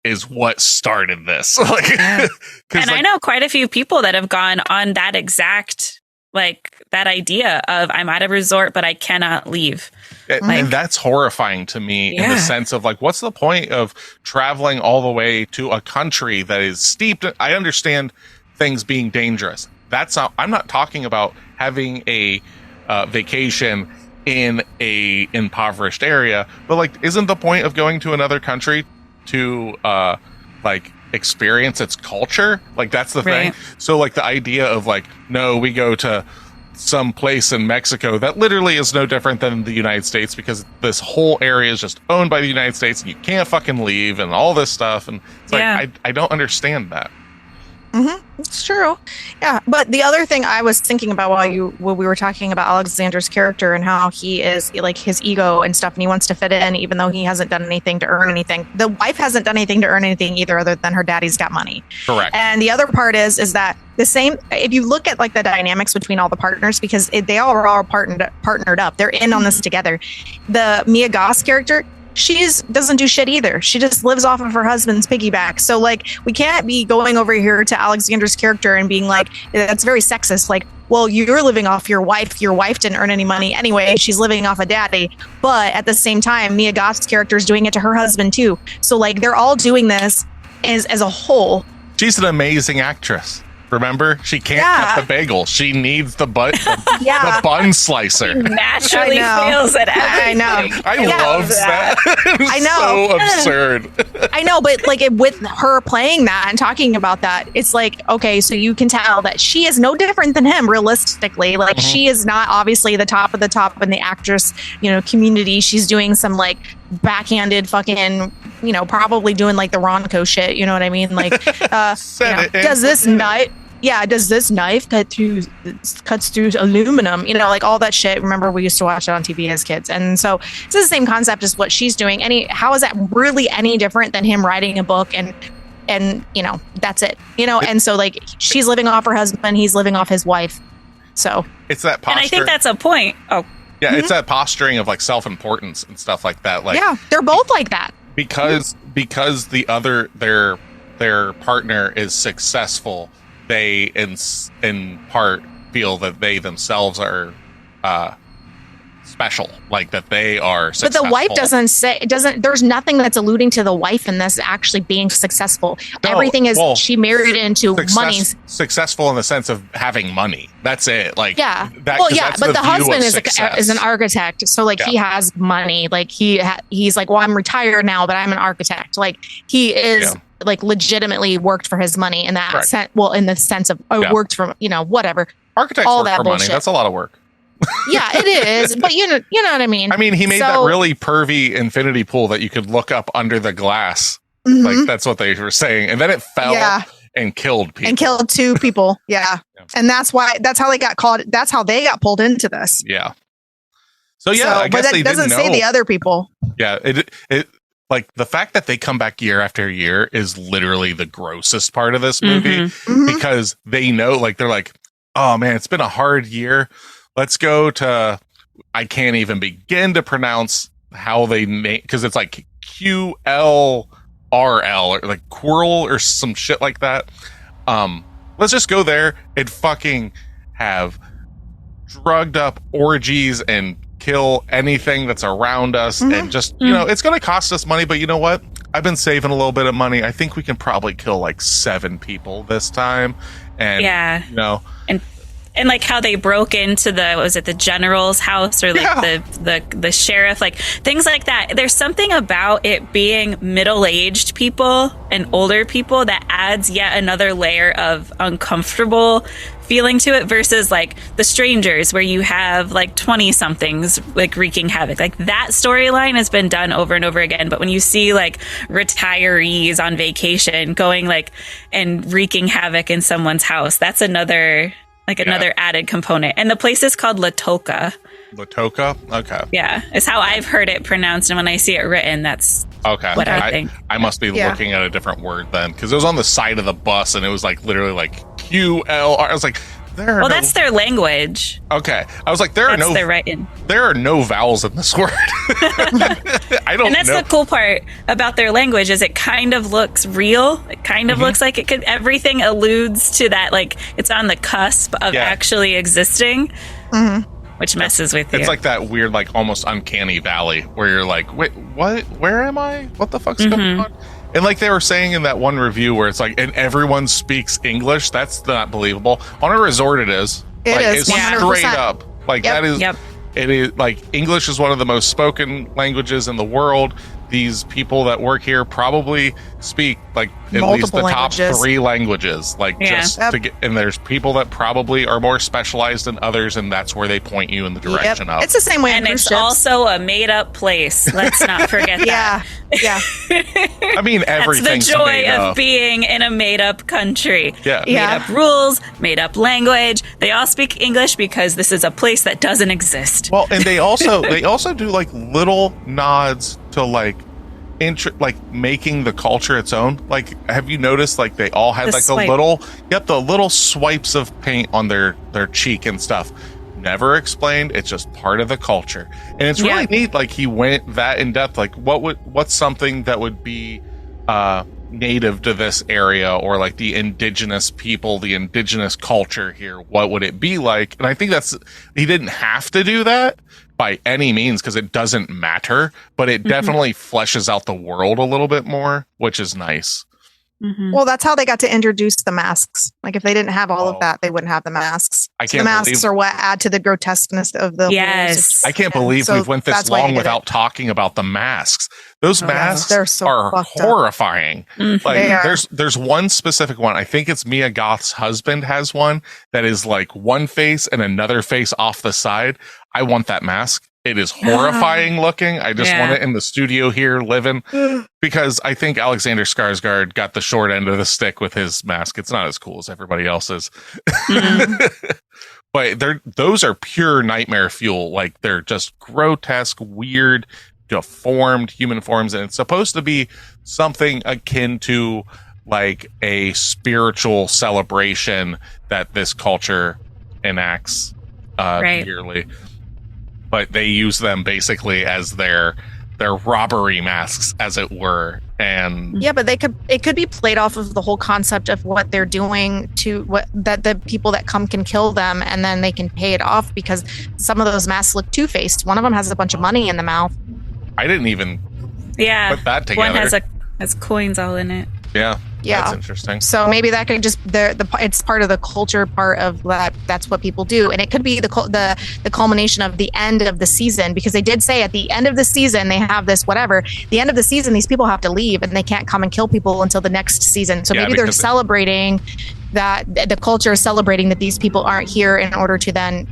is what started this. And I know quite a few people that have gone on that exact, like that idea of I'm at a resort, but I cannot leave. And that's horrifying to me in the sense of like, what's the point of traveling all the way to a country that is steeped? I understand things being dangerous. I'm not talking about having a vacation in a impoverished area, but like, isn't the point of going to another country to like experience its culture? Like that's the thing. So like the idea of like, no, we go to some place in Mexico that literally is no different than the United States because this whole area is just owned by the United States and you can't fucking leave and all this stuff. And it's like, I don't understand that. It's true. Yeah. But the other thing I was thinking about while we were talking about Alexander's character and how he is like his ego and stuff and he wants to fit in even though he hasn't done anything to earn anything. The wife hasn't done anything to earn anything either other than her daddy's got money. Correct. And the other part is that the same, if you look at like the dynamics between all the partners, because they all are all partnered up. They're in on this together. The Mia Goth's character, she doesn't do shit either. She just lives off of her husband's piggyback. So like, we can't be going over here to Alexander's character and being like, that's very sexist. Like, well, you're living off your wife. Your wife didn't earn any money anyway. She's living off of daddy. But at the same time, Mia Goth's character is doing it to her husband too. So like, they're all doing this as a whole. She's an amazing actress. Remember, she can't cut the bagel. She needs the the bun slicer. She naturally feels at everything. I know. I love that. I know. So absurd. I know, but like with her playing that and talking about that, it's like, okay, so you can tell that she is no different than him realistically. Like she is not obviously the top of the top in the actress, community. She's doing some like backhanded fucking, probably doing like the Ronco shit. You know what I mean? Like, does this nut does this knife cuts through aluminum? You know, like all that shit. Remember, we used to watch it on TV as kids. And so it's the same concept as what she's doing. How is that really any different than him writing a book and you know, that's it, you know? And so like she's living off her husband, he's living off his wife. So it's that posture. And I think that's a point. Oh, yeah. It's that posturing of like self-importance and stuff like that. Like, yeah, they're both like that because the other, their partner is successful. They in part feel that they themselves are special, like that they are successful. But the wife there's nothing that's alluding to the wife in this actually being successful. No, everything is she married into money. Successful in the sense of having money. That's it. Like, yeah. But the husband is an architect. So like he has money. Like he's like, well, I'm retired now, but I'm an architect. Like he is like legitimately worked for his money in that sense. Well, in the sense of worked for, you know, whatever. Architects all work that for bullshit. Money. That's a lot of work. Yeah, it is. But you know what I mean? I mean, he made that really pervy infinity pool that you could look up under the glass. Mm-hmm. Like that's what they were saying. And then it fell and killed people. And killed 2 people. Yeah. And that's how they got caught. That's how they got pulled into this. Yeah. So I guess they doesn't didn't know. say the other people. Yeah. It like the fact that they come back year after year is literally the grossest part of this movie because they know, like, they're like, oh man, it's been a hard year. Let's go to, I can't even begin to pronounce how they name, because it's like QLRL or like Quirl or some shit like that. Let's just go there and fucking have drugged up orgies and kill anything that's around us and just, you know, it's going to cost us money, but you know what? I've been saving a little bit of money. I think we can probably kill like 7 people this time. And, you know, and like how they broke into the general's house or like the sheriff, like things like that. There's something about it being middle-aged people and older people that adds yet another layer of uncomfortable feeling to it versus like The Strangers, where you have like 20 somethings like wreaking havoc. Like that storyline has been done over and over again. But when you see like retirees on vacation going like and wreaking havoc in someone's house, that's another added component. And the place is called Latoka. Latoka? Okay. Yeah. It's how I've heard it pronounced. And when I see it written, that's what I think. I must be looking at a different word then. Because it was on the side of the bus and it was like literally like QLR. I was like, that's their language. Okay. I was like, there are no vowels in this word. I don't know. And that's the cool part about their language is it kind of looks real. It kind of looks like it could, everything alludes to that, like it's on the cusp of actually existing, which messes with you. It's like that weird, like almost uncanny valley where you're like, wait, what? Where am I? What the fuck's going on? And like they were saying in that one review where it's like, and everyone speaks English. That's not believable. On a resort, it is. It like, is. It's 100%. straight up. Like that is. It is like English is one of the most spoken languages in the world. These people that work here probably speak like at least the top 3 languages. Like just to get, and there's people that probably are more specialized than others, and that's where they point you in the direction of. It's the same way. And it's also a made-up place. Let's not forget that. Yeah. I mean, everything's That's the joy made of up. being in a made-up country. Yeah. Made-up rules, made-up language. They all speak English because this is a place that doesn't exist. Well, and they also do like little nods to like making the culture its own. Like, have you noticed like they all had the little swipes of paint on their cheek and stuff. Never explained. It's just part of the culture, and it's really neat. Like he went that in depth. Like what's something that would be native to this area, or like the indigenous people, the indigenous culture here. What would it be like? And I think he didn't have to do that by any means because it doesn't matter, but it definitely fleshes out the world a little bit more, which is nice. Well, that's how they got to introduce the masks. Like if they didn't have all of that, they wouldn't have the masks. The masks are what add to the grotesqueness of the Yes. I can't believe we've went this long without talking about the masks. Those masks are horrifying. Like there's one specific one. I think it's Mia Goth's husband has one that is like one face and another face off the side. I want that mask It is horrifying looking. I just want it in the studio here living, because I think Alexander Skarsgård got the short end of the stick with his mask. It's not as cool as everybody else's. But those are pure nightmare fuel. Like, they're just grotesque, weird, deformed human forms. And it's supposed to be something akin to like a spiritual celebration that this culture enacts yearly. But they use them basically as their robbery masks, as it were. And yeah, but it could be played off of the whole concept of what they're doing to what that the people that come can kill them, and then they can pay it off, because some of those masks look two-faced. One of them has a bunch of money in the mouth. I didn't even put that together. One has coins all in it. Yeah. That's interesting. So maybe that could just it's part of the culture part of that. That's what people do, and it could be the culmination of the end of the season, because they did say at the end of the season they have this whatever. The end of the season, these people have to leave, and they can't come and kill people until the next season. So maybe they're celebrating that the culture is celebrating that these people aren't here in order to then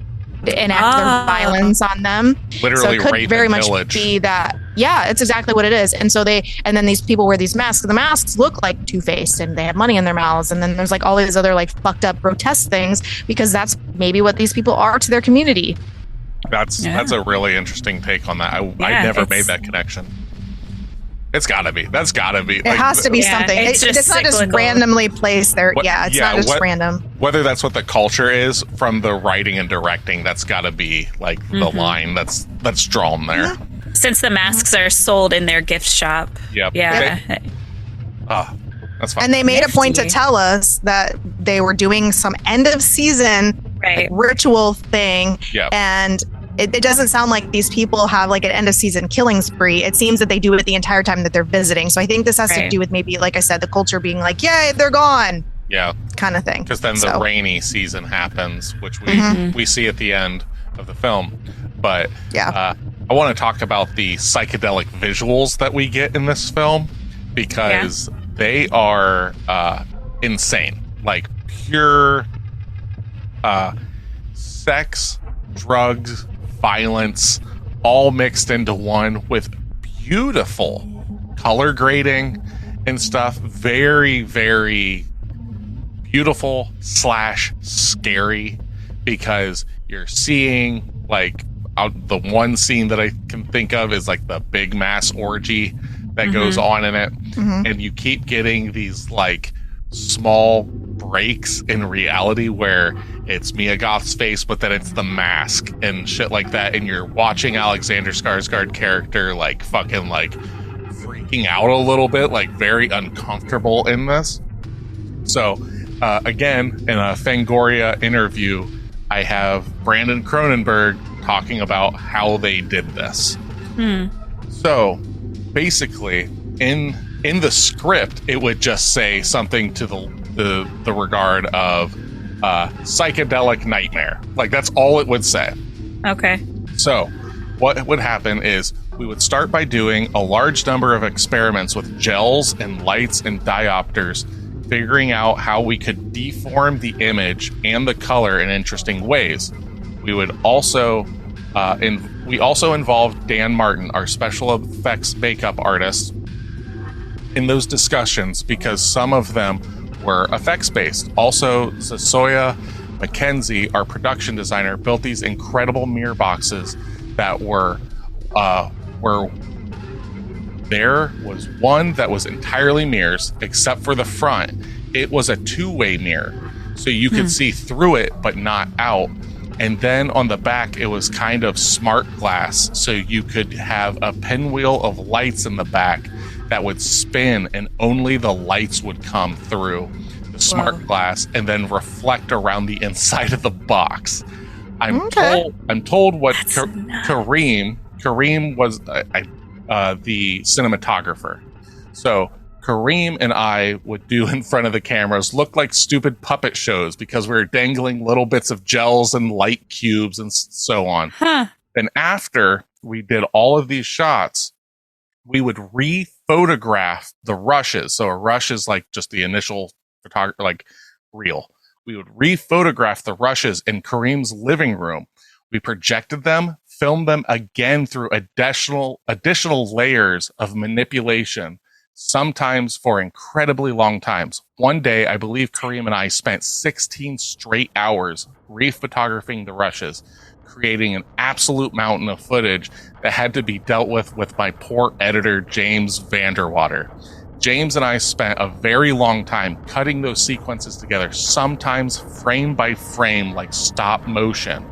enact their violence on them. Literally, so it could rape very and much pillage. be that. Yeah, it's exactly what it is. And so then these people wear these masks. The masks look like two-faced, and they have money in their mouths. And then there's like all these other like fucked up, grotesque things, because that's maybe what these people are to their community. That's a really interesting take on that. I never made that connection. It's gotta be. That's gotta be. It has to be something. It's not just randomly placed there. It's not just random. Whether that's what the culture is from the writing and directing, that's gotta be like the line that's drawn there. Yeah. Since the masks are sold in their gift shop. Yep. Yeah. That's fine. And they made a point to tell us that they were doing some end of season ritual thing. Yep. And it doesn't sound like these people have like an end of season killing spree. It seems that they do it the entire time that they're visiting. So I think this has to do with maybe, like I said, the culture being like, yay, they're gone. Yeah. Kind of thing. Because then the rainy season happens, which we see at the end of the film. But I want to talk about the psychedelic visuals that we get in this film, because they are insane. Like pure sex, drugs, violence, all mixed into one, with beautiful color grading and stuff. Very, very beautiful / scary, because you're seeing like the one scene that I can think of is like the big mass orgy that goes on in it. And you keep getting these like small breaks in reality where it's Mia Goth's face, but then it's the mask and shit like that, and you're watching Alexander Skarsgård character like fucking like freaking out a little bit, like very uncomfortable in this. So again, in a Fangoria interview, I have Brandon Cronenberg talking about how they did this. So basically, in the script, it would just say something to the regard of psychedelic nightmare. Like, that's all it would say. Okay. So what would happen is we would start by doing a large number of experiments with gels and lights and diopters, figuring out how we could deform the image and the color in interesting ways. We would also we also involved Dan Martin, our special effects makeup artist, in those discussions, because some of them were effects based. Also, Zasoya McKenzie, our production designer, built these incredible mirror boxes that were there was one that was entirely mirrors except for the front. It was a two-way mirror, so you could see through it but not out. And then on the back, it was kind of smart glass, so you could have a pinwheel of lights in the back that would spin, and only the lights would come through the smart glass and then reflect around the inside of the box. I'm told what Kareem was the cinematographer. So Kareem and I would do in front of the cameras look like stupid puppet shows, because we were dangling little bits of gels and light cubes and so on. Then after we did all of these shots, we would re-photograph the rushes. So a rush is like just the initial photography, like reel. We would re-photograph the rushes in Kareem's living room. We projected them, film them again through additional layers of manipulation, sometimes for incredibly long times. One day, I believe Kareem and I spent 16 straight hours re-photographing the rushes, creating an absolute mountain of footage that had to be dealt with my poor editor, James Vanderwater. James and I spent a very long time cutting those sequences together, sometimes frame by frame, like stop motion.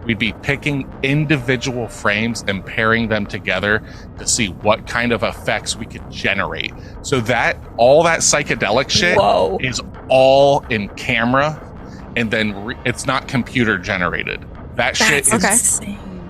We'd be picking individual frames and pairing them together to see what kind of effects we could generate. So that all that psychedelic shit is all in camera, and then it's not computer generated. That shit is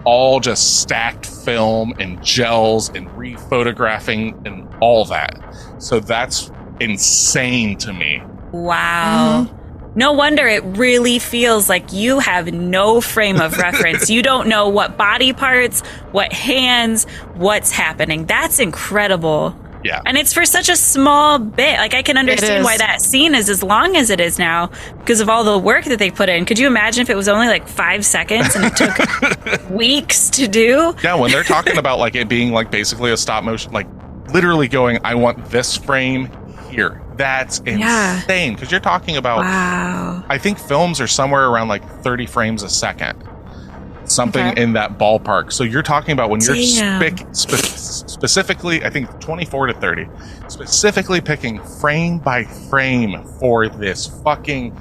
all just stacked film and gels and re-photographing and all that. So that's insane to me. Wow. Mm-hmm. No wonder it really feels like you have no frame of reference. You don't know what body parts, what hands, what's happening. That's incredible. Yeah. And it's for such a small bit. Like, I can understand why that scene is as long as it is now because of all the work that they put in. Could you imagine if it was only like 5 seconds and it took weeks to do? Yeah, when they're talking about like it being like basically a stop motion, like literally going, I want this frame here. That's insane. Because you're talking about, I think films are somewhere around like 30 frames a second. Something in that ballpark. So you're talking about when you're specifically, I think 24 to 30, specifically picking frame by frame for this fucking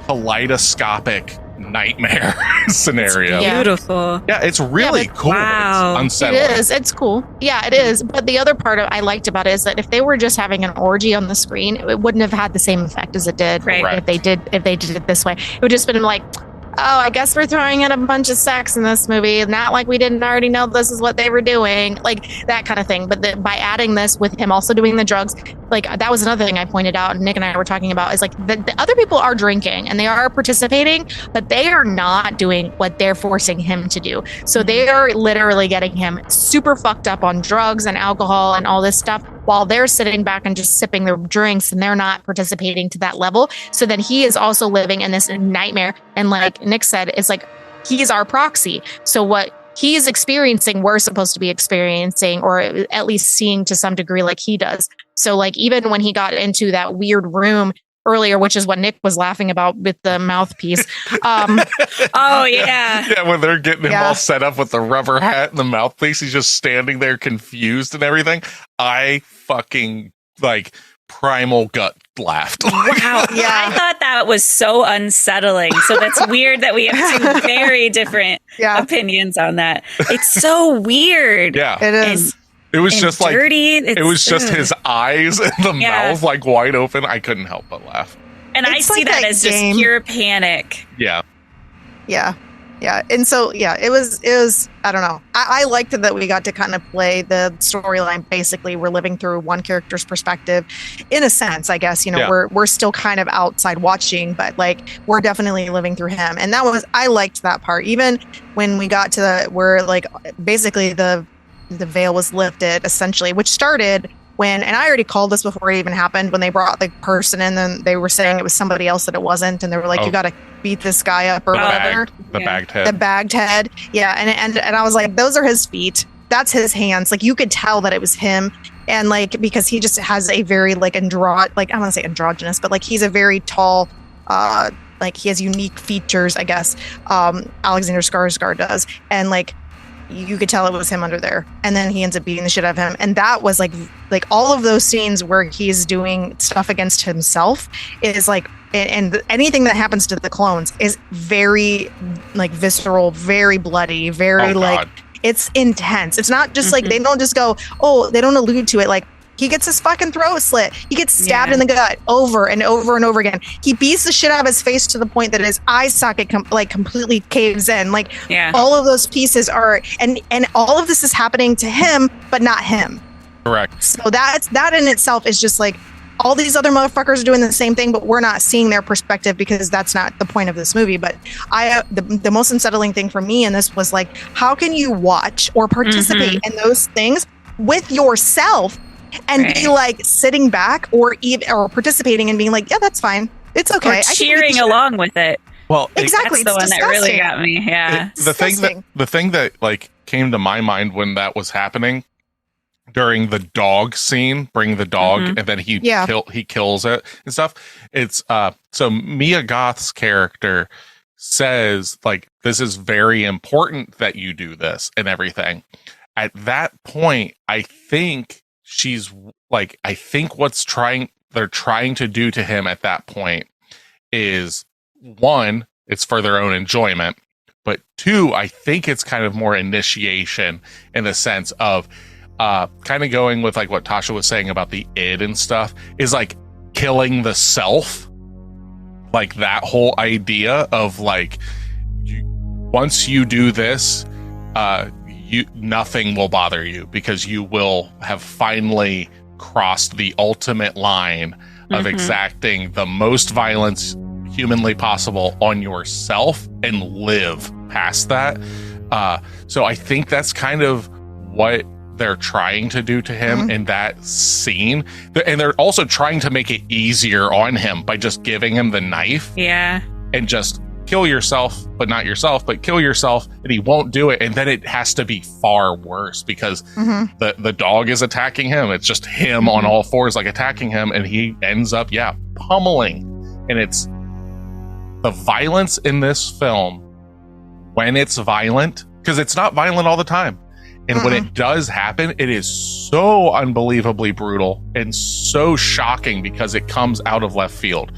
kaleidoscopic nightmare scenario. It's beautiful. Yeah, it's really cool. Wow. It's unsettling. It is. It's cool. Yeah, it is. But the other part I liked about it is that if they were just having an orgy on the screen, it wouldn't have had the same effect as it did if they did it this way. It would just been like, oh, I guess we're throwing in a bunch of sex in this movie. Not like we didn't already know this is what they were doing. Like that kind of thing. But by adding this with him also doing the drugs, like that was another thing I pointed out and Nick and I were talking about is like the other people are drinking and they are participating, but they are not doing what they're forcing him to do. So they are literally getting him super fucked up on drugs and alcohol and all this stuff while they're sitting back and just sipping their drinks and they're not participating to that level. So then he is also living in this nightmare. And like Nick said, it's like he's our proxy. So what he's experiencing, we're supposed to be experiencing, or at least seeing to some degree like he does. So like even when he got into that weird room earlier, which is what Nick was laughing about with the mouthpiece. Oh, yeah. Yeah, when they're getting him all set up with the rubber hat and the mouthpiece, he's just standing there confused and everything. I fucking like primal gut laughed. Wow. Yeah. I thought that was so unsettling. So that's weird that we have two very different opinions on that. It's so weird. Yeah. It is. It was just dirty. Like, it was just his eyes and the mouth like wide open. I couldn't help but laugh. And I see that as just pure panic. Yeah. Yeah. Yeah. And so, it was, I don't know. I liked it that we got to kind of play the storyline. Basically, we're living through one character's perspective in a sense, I guess, we're still kind of outside watching, but like we're definitely living through him. And I liked that part. Even when we got to where like basically the veil was lifted essentially, which started when, and I already called this before it even happened, when they brought the person in, then they were saying it was somebody else that it wasn't. And they were like, you got to beat this guy up or whatever. The bagged head. The bagged head. Yeah. And I was like, those are his feet. That's his hands. Like you could tell that it was him. And like, because he just has a very like I don't want to say androgynous, but like he's a very tall, like he has unique features, I guess. Alexander Skarsgård does. And like, you could tell it was him under there, and then he ends up beating the shit out of him. And that was like all of those scenes where he's doing stuff against himself is like, and anything that happens to the clones is very like visceral, very bloody, very like it's intense. It's not just like they don't just go, they don't allude to it like. He gets his fucking throat slit. He gets stabbed in the gut over and over and over again. He beats the shit out of his face to the point that his eye socket completely caves in. Like all of those pieces are, and all of this is happening to him, but not him. Correct. So that in itself is just like all these other motherfuckers are doing the same thing, but we're not seeing their perspective because that's not the point of this movie. But the most unsettling thing for me in this was like, how can you watch or participate in those things with yourself? And be like sitting back or participating and being like, yeah, that's fine. It's okay. Or cheering along with it. Well, Exactly. That's the it's one that really disgusting. got me. Yeah. the thing that like came to my mind when that was happening during the dog scene, bring the dog, and then he kills it and stuff. It's so Mia Goth's character says like, this is very important that you do this and everything. At that point, I think she's like, I think they're trying to do to him at that point is, one, it's for their own enjoyment, but two, I think it's kind of more initiation in the sense of kind of going with like what Tasha was saying about the id and stuff, is like killing the self. Like that whole idea of like, once you do this, nothing will bother you because you will have finally crossed the ultimate line of exacting the most violence humanly possible on yourself and live past that. So I think that's kind of what they're trying to do to him in that scene. And they're also trying to make it easier on him by just giving him the knife. Yeah. And just kill yourself, but not yourself, but kill yourself, and he won't do it. And then it has to be far worse because the dog is attacking him. It's just him on all fours, like attacking him, and he ends up, pummeling. And it's the violence in this film, when it's violent, because it's not violent all the time. And when it does happen, it is so unbelievably brutal and so shocking because it comes out of left field.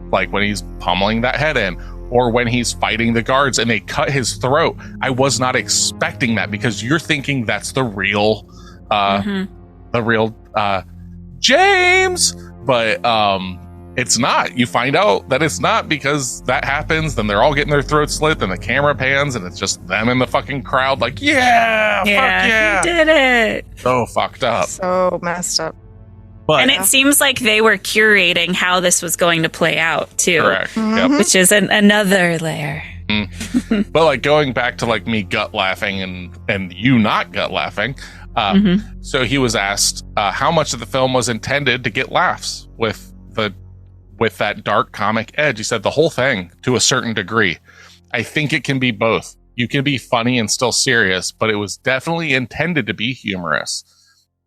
Like when he's pummeling that head in, or when he's fighting the guards and they cut his throat. I was not expecting that because you're thinking that's the real James, but it's not. You find out that it's not because that happens. Then they're all getting their throats slit, and the camera pans, and it's just them in the fucking crowd, like, fuck yeah, he did it. So fucked up, So messed up. but And it seems like they were curating how this was going to play out too, correct. Yep. which is another layer. But like going back to like me gut laughing and you not gut laughing. So he was asked how much of the film was intended to get laughs with that dark comic edge. He said the whole thing to a certain degree. I think it can be both. You can be funny and still serious, but it was definitely intended to be humorous.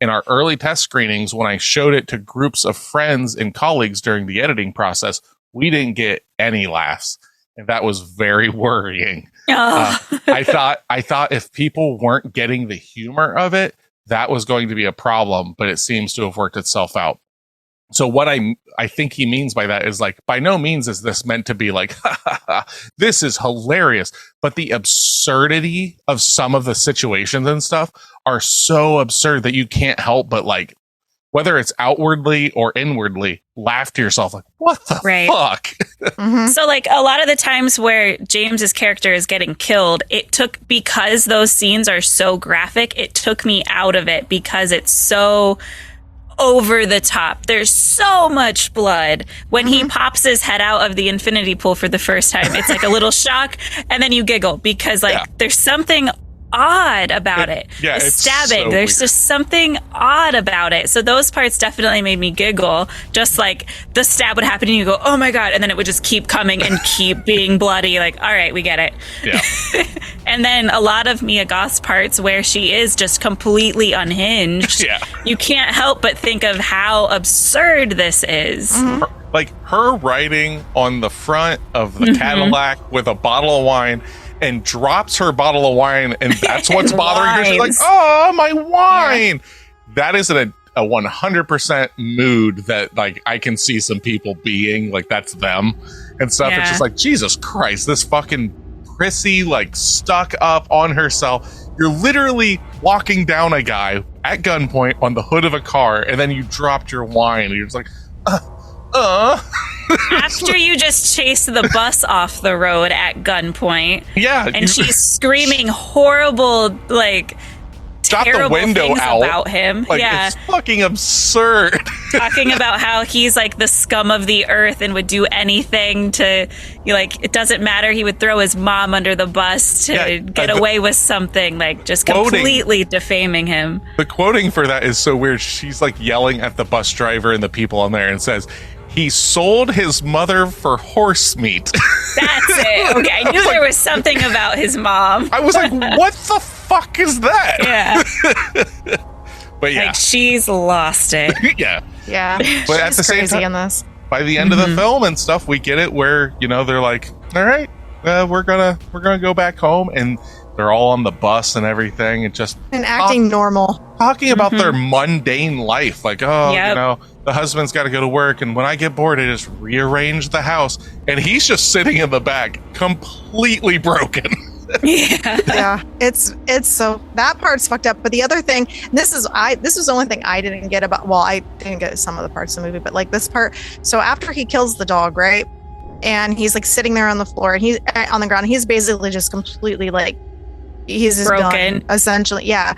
In our early test screenings, when I showed it to groups of friends and colleagues during the editing process, we didn't get any laughs. And that was very worrying. I thought if people weren't getting the humor of it, that was going to be a problem, but it seems to have worked itself out. So what I think he means by that is like, by no means is this meant to be like, this is hilarious. But the absurdity of some of the situations and stuff are so absurd that you can't help but like, whether it's outwardly or inwardly, laugh to yourself like, what the fuck? So like a lot of the times where James's character is getting killed, because those scenes are so graphic, it took me out of it because it's so over the top. There's so much blood. When he pops his head out of the infinity pool for the first time, it's like a little shock, and then you giggle because there's something odd about it. Yeah, the it's stabbing, so there's weird. just something odd about it. So those parts definitely made me giggle. Just like the stab would happen and you go, oh my God, and then it would just keep coming and keep being bloody. Like, all right, we get it. Yeah. And then a lot of Mia Goth's parts where she is just completely unhinged. Yeah. You can't help but think of how absurd this is. Like her riding on the front of the Cadillac with a bottle of wine and drops her bottle of wine, and that's what's bothering her. She's like, oh, my wine. Yeah. That is a 100% mood that like I can see some people being like, that's them and stuff. Yeah. It's just like, Jesus Christ, this fucking prissy, like stuck up on herself. You're literally walking down a guy at gunpoint on the hood of a car, and then you dropped your wine, and you're just like, After you just chase the bus off the road at gunpoint. Yeah. And she's screaming horrible, like, got the terrible window things out about him. Like, yeah. It's fucking absurd. Talking about how he's like the scum of the earth and would do anything to, like, it doesn't matter. He would throw his mom under the bus to get away with something, like just completely defaming him. The quoting for that is so weird. She's like yelling at the bus driver and the people on there and says, He sold his mother for horse meat. That's it. Okay, I knew there was something about his mom. I was like, what the fuck is that? Yeah. But yeah. Like, she's lost it. Yeah. Yeah. But at the same crazy time, in this. by the end of the film and stuff, we get it where, you know, they're like, all right, we're gonna go back home, and they're all on the bus and everything, and just acting normal, talking about their mundane life, like, oh, Yep. you know, the husband's got to go to work, and when I get bored, I just rearrange the house, and he's just sitting in the back, completely broken. Yeah, it's so that part's fucked up. But the other thing, this was the only thing I didn't get about. Well, I didn't get some of the parts of the movie, but like this part. So after he kills the dog, right, and he's like sitting there on the floor, and he's on the ground. He's basically just completely like he's just broken, done, essentially. Yeah,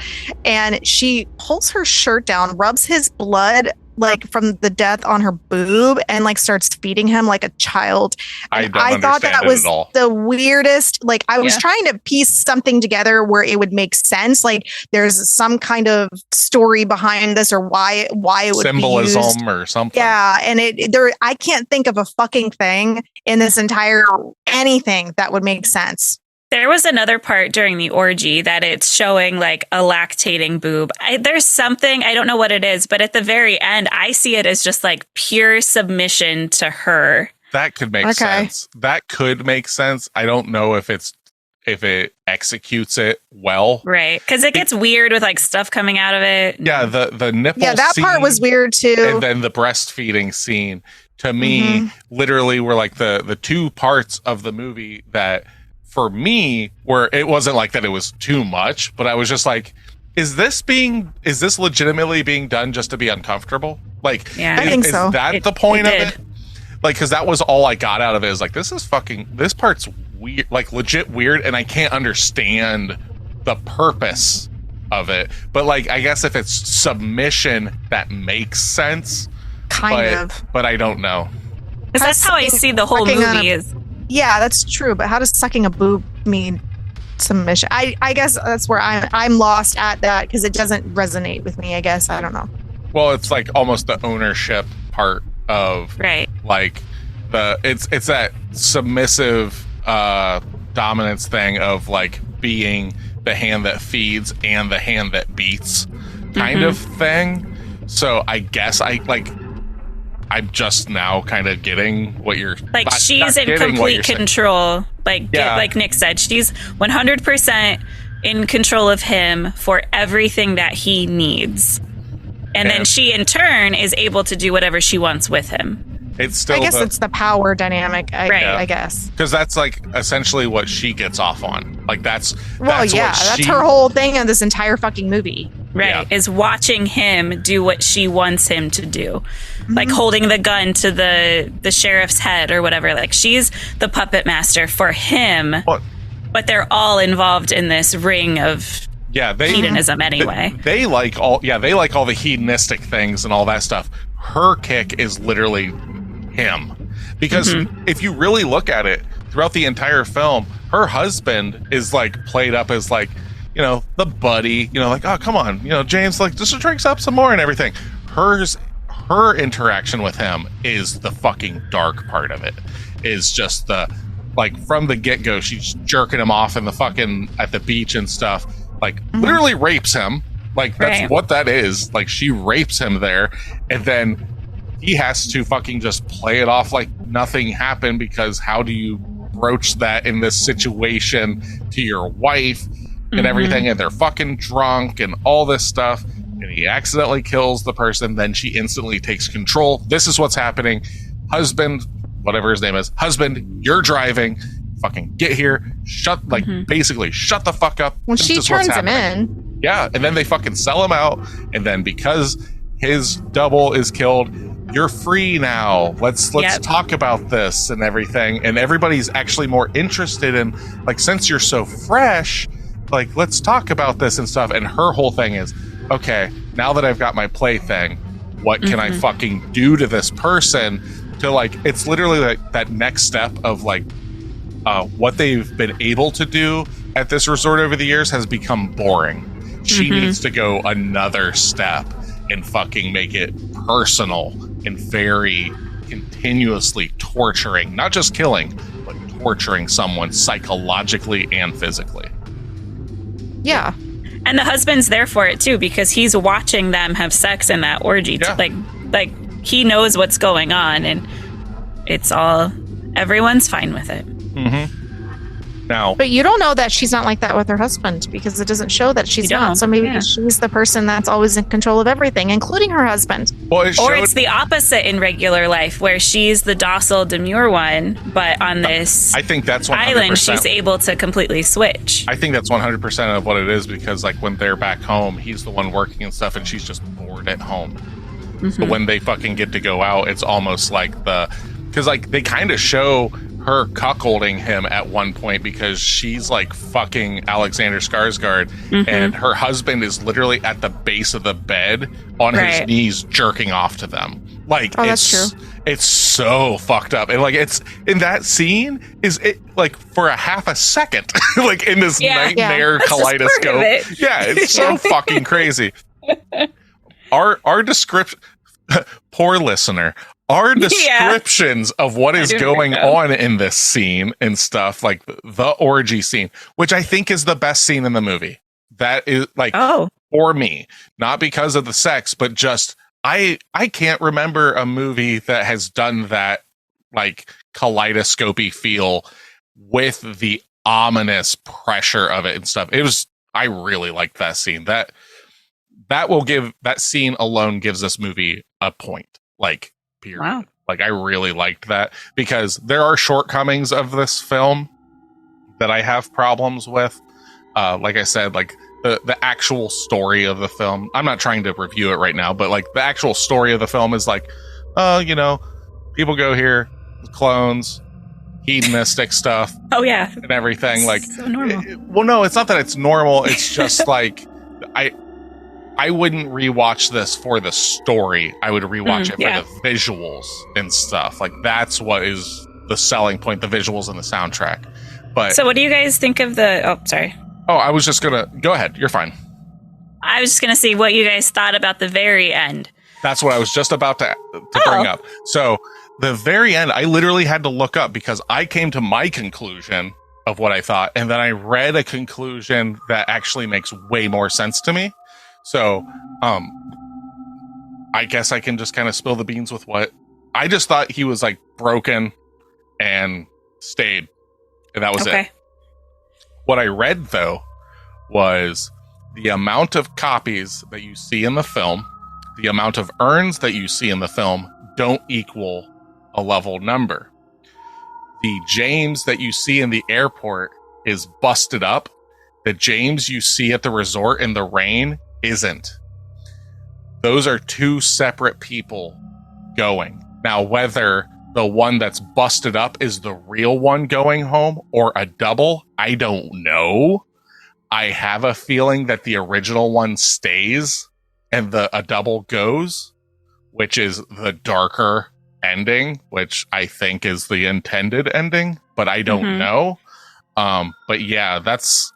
and she pulls her shirt down, rubs his blood like from the death on her boob, and like starts feeding him like a child. And I thought that was the weirdest. Like I was trying to piece something together where it would make sense. Like there's some kind of story behind this, or why it would symbolism be used. Or something. Yeah, and I can't think of a fucking thing in this entire anything that would make sense. There was another part during the orgy that it's showing like a lactating boob. There's something, I don't know what it is, but at the very end, I see it as just like pure submission to her. That could make sense. That could make sense. I don't know if it executes it well. Right. Because it gets weird with like stuff coming out of it. Yeah, the nipple that scene, part was weird too. And then the breastfeeding scene, to me, literally were like the two parts of the movie that, for me, where it wasn't like that it was too much, but I was just like, is this legitimately being done just to be uncomfortable? Like, I think so. Is that the point of it? Like, because that was all I got out of it, is like, this part's weird, like legit weird, and I can't understand the purpose of it. But like, I guess if it's submission, that makes sense. Kind of. But I don't know. Because that's how I see the whole movie is. Yeah, that's true. But how does sucking a boob mean submission? I guess that's where I'm lost at that, because it doesn't resonate with me. I guess I don't know. Well, it's like almost the ownership part of like it's that submissive dominance thing of like being the hand that feeds and the hand that beats kind of thing. So I guess I'm just now kind of getting what you're like. She's in complete control. Like Nick said, she's 100% in control of him for everything that he needs, and then she in turn is able to do whatever she wants with him. It's still, I guess it's the power dynamic. I guess because that's like essentially what she gets off on. Like that's her whole thing in this entire fucking movie. Right, is watching him do what she wants him to do. Like holding the gun to the sheriff's head or whatever. Like she's the puppet master for him. But they're all involved in this ring of hedonism anyway. They like all the hedonistic things and all that stuff. Her kick is literally him. Because if you really look at it, throughout the entire film, her husband is like played up as like, you know, the buddy, you know, like, oh, come on, you know, James, like, just drinks up some more and everything. Her interaction with him is the fucking dark part of it. Is just the, like, from the get-go, she's jerking him off in the fucking, at the beach and stuff. Like, literally rapes him. Like, that's what that is. Like, she rapes him there. And then he has to fucking just play it off like nothing happened, because how do you broach that in this situation to your wife and everything? And they're fucking drunk and all this stuff. And he accidentally kills the person. Then she instantly takes control. This is what's happening. Husband, whatever his name is, husband, you're driving. Fucking get here. Basically shut the fuck up. Well, she turns him in. Yeah. And then they fucking sell him out. And then because his double is killed, you're free now. Let's talk about this and everything. And everybody's actually more interested in, like, since you're so fresh, like, let's talk about this and stuff. And her whole thing is, okay, now that I've got my plaything, what can I fucking do to this person to, like, it's literally like that next step of like what they've been able to do at this resort over the years has become boring. She needs to go another step and fucking make it personal and very continuously torturing, not just killing, but torturing someone psychologically and physically. Yeah. And the husband's there for it too, because he's watching them have sex in that orgy. Yeah. Like he knows what's going on, and everyone's fine with it. Mm-hmm. Now, but you don't know that she's not like that with her husband, because it doesn't show that she's not. So maybe she's the person that's always in control of everything, including her husband. Well, or it's the opposite in regular life, where she's the docile, demure one, but on this I think that's 100%. island, she's able to completely switch. I think that's 100% of what it is, because like when they're back home, he's the one working and stuff, and she's just bored at home. But when they fucking get to go out, it's almost like because like they kind of show her cuckolding him at one point, because she's like fucking Alexander Skarsgård, and her husband is literally at the base of the bed on his knees jerking off to them. Like, that's true. It's so fucked up, and like it's in that scene is it like for a half a second, like in this nightmare kaleidoscope. Yeah, it's so fucking crazy. Our description, poor listener. Our descriptions of what is going on in this scene and stuff, like the orgy scene, which I think is the best scene in the movie. That is like, for me, not because of the sex, but just I can't remember a movie that has done that like kaleidoscopy feel with the ominous pressure of it and stuff. I really liked that scene. That scene alone gives this movie a point. Like, period. Wow. Like, I really liked that, because there are shortcomings of this film that I have problems with. Like I said, like the actual story of the film, I'm not trying to review it right now, but like the actual story of the film is like, people go here, clones, hedonistic stuff. Oh yeah. And everything. It's like, so normal. Well, no, it's not that it's normal. It's just like, I wouldn't rewatch this for the story. I would rewatch it for the visuals and stuff. Like, that's what is the selling point, the visuals and the soundtrack. But so what do you guys think of sorry. Oh, I was just gonna go ahead. You're fine. I was just gonna see what you guys thought about the very end. That's what I was just about to bring up. So the very end, I literally had to look up, because I came to my conclusion of what I thought, and then I read a conclusion that actually makes way more sense to me. So, I guess I can just kind of spill the beans with what I just thought. He was like broken and stayed, and that was it. What I read, though, was the amount of copies that you see in the film, the amount of urns that you see in the film don't equal a level number. The James that you see in the airport is busted up. The James you see at the resort in the rain isn't. Those are two separate people going. Now, whether the one that's busted up is the real one going home or a double, I don't know. I have a feeling that the original one stays and a double goes, which is the darker ending, which I think is the intended ending, but I don't know. But yeah, that's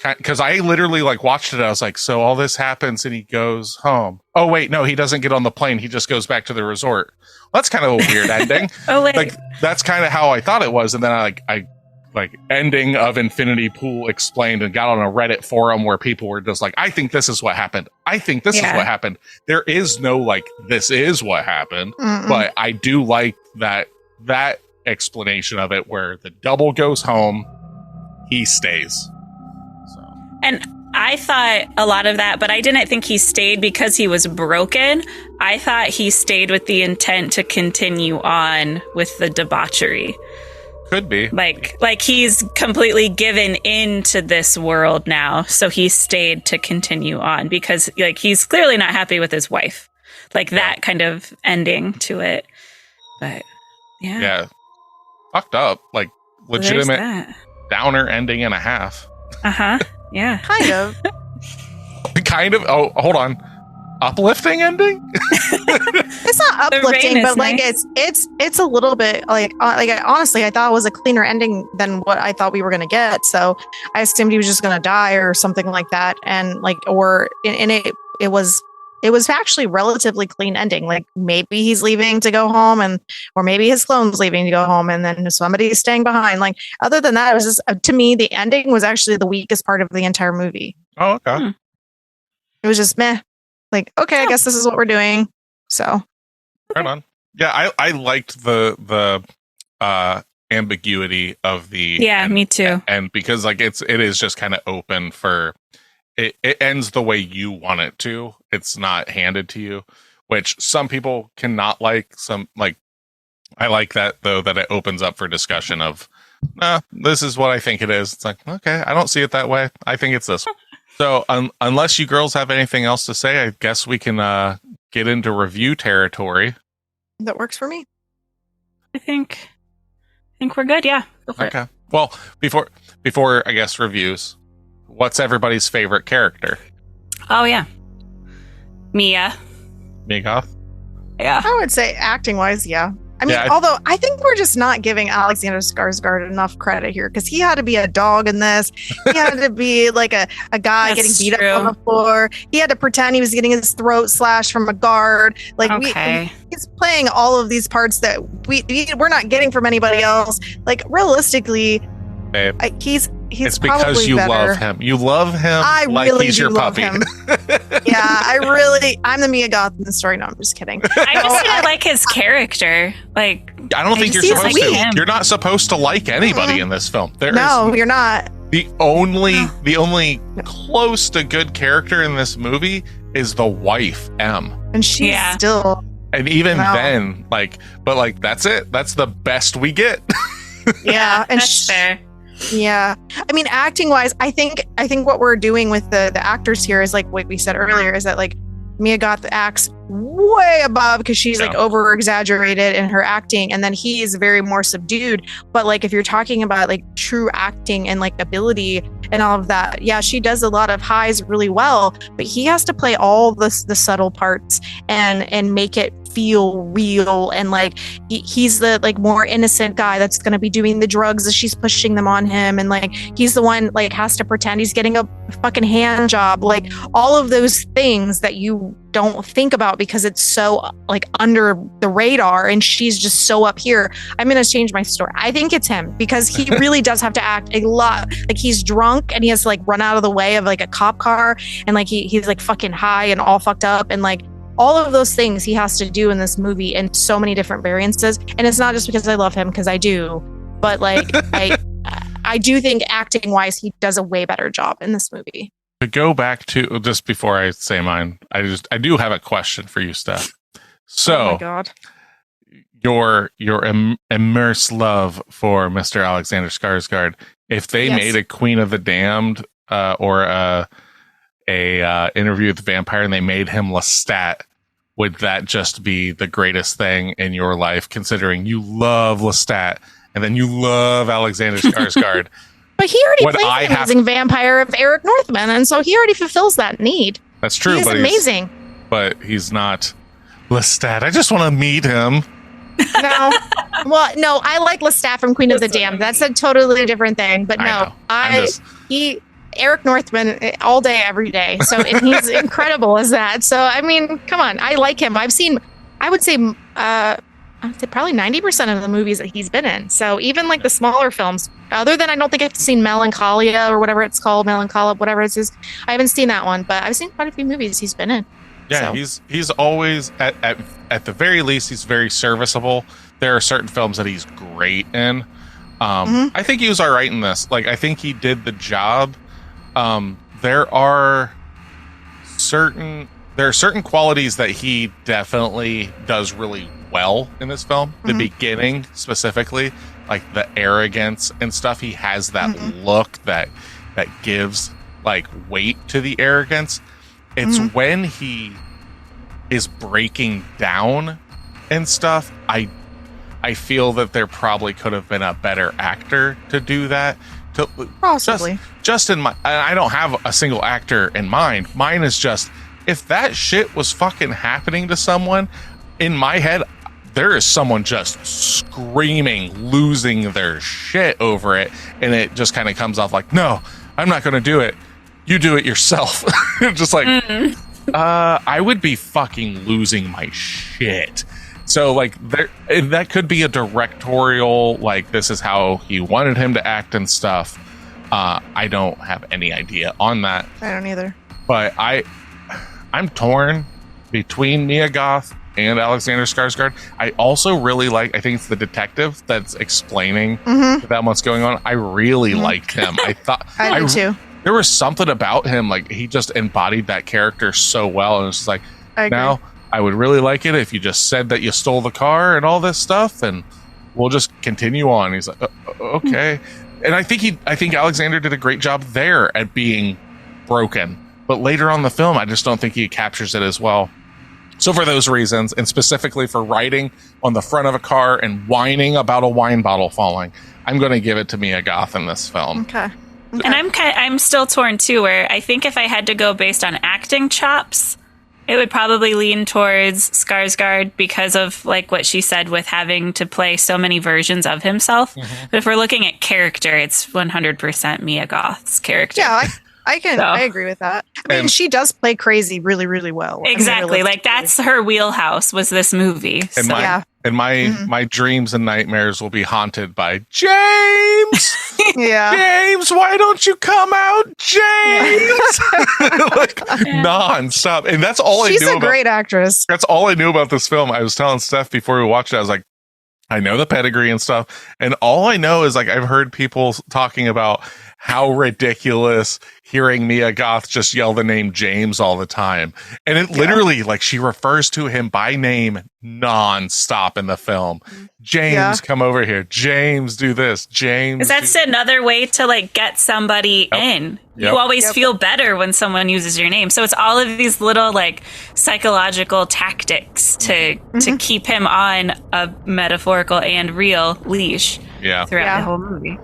because I literally like watched it. I was like, so all this happens and he goes home. Oh wait, no, he doesn't get on the plane. He just goes back to the resort. Well, that's kind of a weird ending. Oh wait, like that's kind of how I thought it was. And then I ending of Infinity Pool explained and got on a Reddit forum where people were just like, I think this is what happened. I think this is what happened. There is no like, this is what happened. But I do like that explanation of it where the double goes home, he stays. And I thought a lot of that, but I didn't think he stayed because he was broken. I thought he stayed with the intent to continue on with the debauchery. Could be. Like he's completely given into this world now, so he stayed to continue on because like he's clearly not happy with his wife. Like that kind of ending to it. But yeah. Yeah. Fucked up. Like legitimate downer ending and a half. Uh-huh. Yeah. Kind of. Kind of. Oh, hold on. Uplifting ending? It's not uplifting, but like nice. it's a little bit like honestly, I thought it was a cleaner ending than what I thought we were gonna get. So I assumed he was just gonna die or something like that, and like it was it was actually relatively clean ending. Like maybe he's leaving to go home or maybe his clone's leaving to go home and then somebody's staying behind. Like other than that, it was just, to me, the ending was actually the weakest part of the entire movie. Oh, okay. It was just meh. Like, okay, I guess this is what we're doing. So. Right on. Yeah, I liked the ambiguity of the me too. And because like it is just kind of open for it ends the way you want it to. It's not handed to you, which some people cannot like. Some like I like that though, that it opens up for discussion of this is what I think it is. It's like, okay, I don't see it that way. I think it's this. So unless you girls have anything else to say, I guess we can get into review territory. That works for me. I think we're good. Yeah. Go for Okay. Well, before I guess reviews, what's everybody's favorite character? Oh yeah. Mia. Goth? Yeah. I would say acting wise, yeah. I mean, Yeah, although I think we're just not giving Alexander Skarsgård enough credit here because he had to be a dog in this. He had to be like a guy getting beat up on the floor. He had to pretend he was getting his throat slashed from a guard. Like he's playing all of these parts that we're not getting from anybody else. Like realistically, babe, he's it's because you better. love him. You love him like really he's your puppy. Yeah, I'm the Mia Goth in the story. No, I'm just kidding. I just didn't like his character. Like, I don't think you're supposed to. Him. You're not supposed to like anybody in this film. You're not. The only close to good character in this movie is the wife, M. And she's still. And even then, but that's it. That's the best we get. Yeah, and that's fair. Yeah, I mean, acting wise, I think what we're doing with the actors here is like what we said earlier is that like Mia Goth acts way above because she's like over exaggerated in her acting, and then he is very more subdued. But like if you're talking about like true acting and like ability and all of that, yeah, she does a lot of highs really well, but he has to play all the subtle parts and make it feel real, and like he's the like more innocent guy that's going to be doing the drugs as she's pushing them on him, and like he's the one like has to pretend he's getting a fucking hand job, like all of those things that you don't think about because it's so like under the radar and she's just so up here. I'm going to change my story. I think it's him because he really does have to act a lot. Like he's drunk and he has to like run out of the way of like a cop car, and like he's like fucking high and all fucked up, and like all of those things he has to do in this movie in so many different variances. And it's not just because I love him, because I do, but like I do think acting wise he does a way better job in this movie. To go back to just before I say mine, I do have a question for you, Steph. So, oh my God. your immersed love for Mr. Alexander Skarsgård, if they made a Queen of the Damned or a Interview with the Vampire and they made him Lestat, would that just be the greatest thing in your life, considering you love Lestat and then you love Alexander Skarsgård? But he already plays the amazing vampire of Eric Northman, and so he already fulfills that need. That's true. He's amazing. But he's not Lestat. I just want to meet him. No. Well, no, I like Lestat from Queen of the Damned. That's a totally different thing. But no, Eric Northman all day, every day. So and he's incredible as that. So, I mean, come on. I like him. I would say probably 90% of the movies that he's been in. So even like the smaller films, other than I don't think I've seen Melancholia or whatever it's called, whatever it is. I haven't seen that one, but I've seen quite a few movies he's been in. Yeah, so. He's always at the very least he's very serviceable. There are certain films that he's great in. I think he was all right in this. Like I think he did the job. There are certain qualities that he definitely does really well in this film. The beginning specifically, like the arrogance and stuff, he has that look that gives like weight to the arrogance. It's when he is breaking down and stuff, I feel that there probably could have been a better actor to do that. Possibly. Just in my, I don't have a single actor in mind. Mine is just, if that shit was fucking happening to someone, in my head, there is someone just screaming, losing their shit over it. And it just kind of comes off like, no, I'm not going to do it. You do it yourself. Just like, I would be fucking losing my shit. So like that could be a directorial, like this is how he wanted him to act and stuff. I don't have any idea on that. I don't either. But I'm torn between Mia Goth and Alexander Skarsgård. I also really like, I think it's the detective that's explaining to them what's going on. I really liked him. I thought I do too. There was something about him, like he just embodied that character so well. And it's just like, now I would really like it if you just said that you stole the car and all this stuff, and we'll just continue on. He's like, okay. And I think Alexander did a great job there at being broken. But later on in the film, I just don't think he captures it as well. So for those reasons, and specifically for riding on the front of a car and whining about a wine bottle falling, I'm going to give it to Mia Goth in this film. Okay. And I'm still torn too, where I think if I had to go based on acting chops, it would probably lean towards Skarsgård because of like what she said with having to play so many versions of himself. But if we're looking at character, it's 100% Mia Goth's character. Yeah, I agree with that. I mean, she does play crazy really, really well. Exactly. Like that's her wheelhouse was this movie. And my dreams and nightmares will be haunted by James. James, why don't you come out, James? Like nonstop. And that's all I knew. She's a great actress. That's all I knew about this film. I was telling Steph before we watched it, I was like, I know the pedigree and stuff. And all I know is like I've heard people talking about how ridiculous hearing Mia Goth just yell the name James all the time. And it literally, like, she refers to him by name non-stop in the film. James, come over here. James, do this. James. That's another way to, like, get somebody in. You always feel better when someone uses your name. So it's all of these little, like, psychological tactics to keep him on a metaphorical and real leash throughout the whole movie.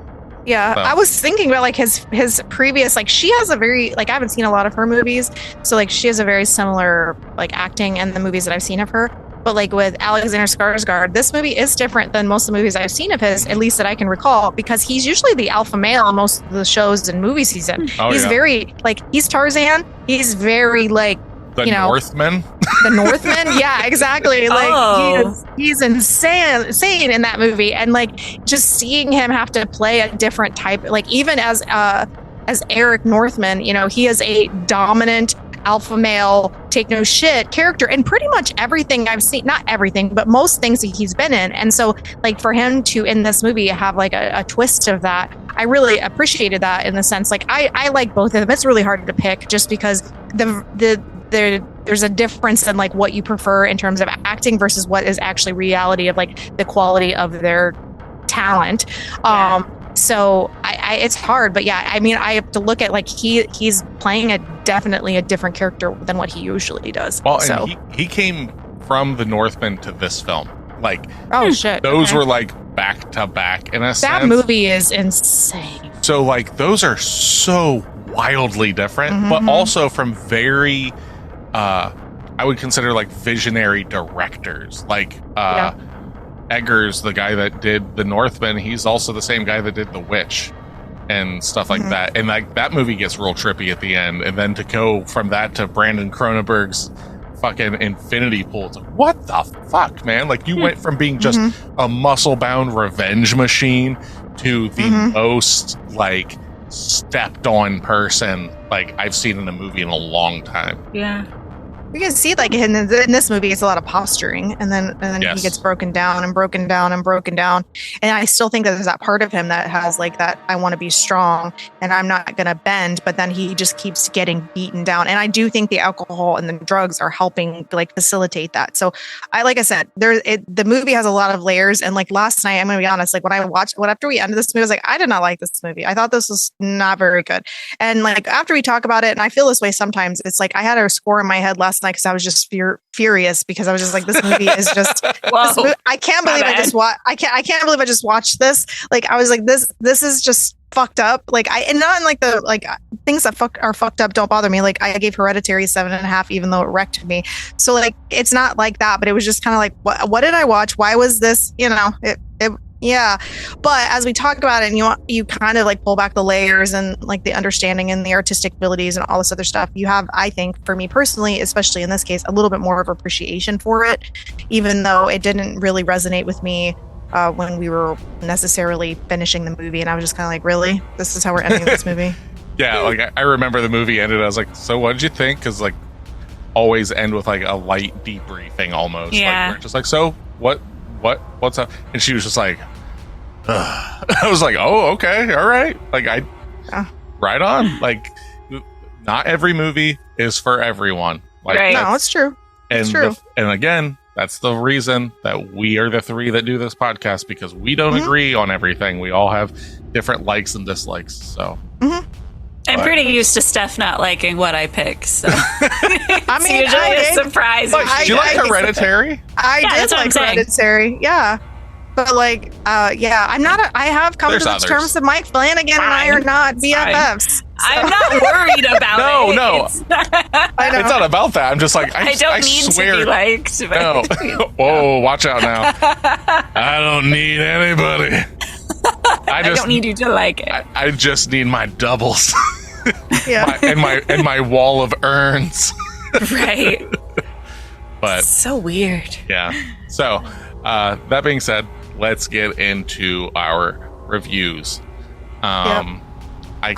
Yeah, I was thinking about like his previous, like she has a very, like I haven't seen a lot of her movies, so like she has a very similar like acting in the movies that I've seen of her. But like with Alexander Skarsgård, this movie is different than most of the movies I've seen of his, at least that I can recall, because he's usually the alpha male in most of the shows and movies he's in. He's very like, he's Tarzan. He's very like, the Northman. The Northman, yeah, exactly. Like he's insane in that movie, and like just seeing him have to play a different type, like even as Eric Northman, you know, he is a dominant alpha male, take no shit character in pretty much everything I've seen. Not everything, but most things that he's been in. And so, like for him to in this movie have like a twist of that, I really appreciated that in the sense like I like both of them. It's really hard to pick just because there's a difference in like what you prefer in terms of acting versus what is actually reality of like the quality of their talent. So I it's hard, but yeah, I mean, I have to look at like he's playing definitely a different character than what he usually does. Well, so and he came from the Northman to this film. Like, those were like back to back in a sense. That movie is insane. So like those are so wildly different, but also from very I would consider like visionary directors. Like Eggers, the guy that did The Northman, he's also the same guy that did The Witch and stuff like that. And like that movie gets real trippy at the end. And then to go from that to Brandon Cronenberg's fucking Infinity Pool, it's like, what the fuck, man? Like you went from being just a muscle-bound revenge machine to the most like stepped on person like I've seen in a movie in a long time. Yeah. You can see like in this movie, it's a lot of posturing, and then he gets broken down and broken down and broken down. And I still think that there's that part of him that has like that I want to be strong and I'm not going to bend, but then he just keeps getting beaten down. And I do think the alcohol and the drugs are helping like facilitate that. So like I said, the movie has a lot of layers. And like last night, I'm going to be honest, like when I watched after we ended this movie, I was like, I did not like this movie. I thought this was not very good. And like after we talk about it, and I feel this way sometimes, it's like I had a score in my head last night because I was just furious because I was just like, this movie is just I can't believe I can't believe I just watched this. Like I was like, this is just fucked up. Like and not in like the like things that are fucked up don't bother me. Like I gave Hereditary 7.5 even though it wrecked me. So like it's not like that, but it was just kind of like what did I watch? Why was this? You know, it Yeah, but as we talk about it, and you kind of like pull back the layers and like the understanding and the artistic abilities and all this other stuff, you have, I think, for me personally, especially in this case, a little bit more of appreciation for it, even though it didn't really resonate with me when we were necessarily finishing the movie, and I was just kind of like, really, this is how we're ending this movie? Yeah, like I remember the movie ended. I was like, so what did you think? Because like always end with like a light debriefing almost. Yeah. Like, we're just like, so what's up? And she was just like, ugh. I was like, oh, okay, all right. Like right on. Like not every movie is for everyone. Like, Right. No, it's true. And It's true. And again, that's the reason that we are the three that do this podcast, because we don't agree on everything. We all have different likes and dislikes. So I'm pretty used to Steph not liking what I pick, so I it's mean, usually a surprise. like, if do she you like likes it. Hereditary? I Yeah, did that's what I'm like saying. Hereditary, yeah. But like, yeah, I have come There's to the others. terms that Mike Flanagan and I are not BFFs. I'm not worried about No, it. no. It's not, I know. It's not about that. I'm just like, I don't need swear. to be liked. No. But Whoa, watch out now. I don't need anybody. I don't need you to like it. I just need my doubles. Yeah. and my wall of urns. Right. But So weird. yeah. So that being said, let's get into our reviews. I'll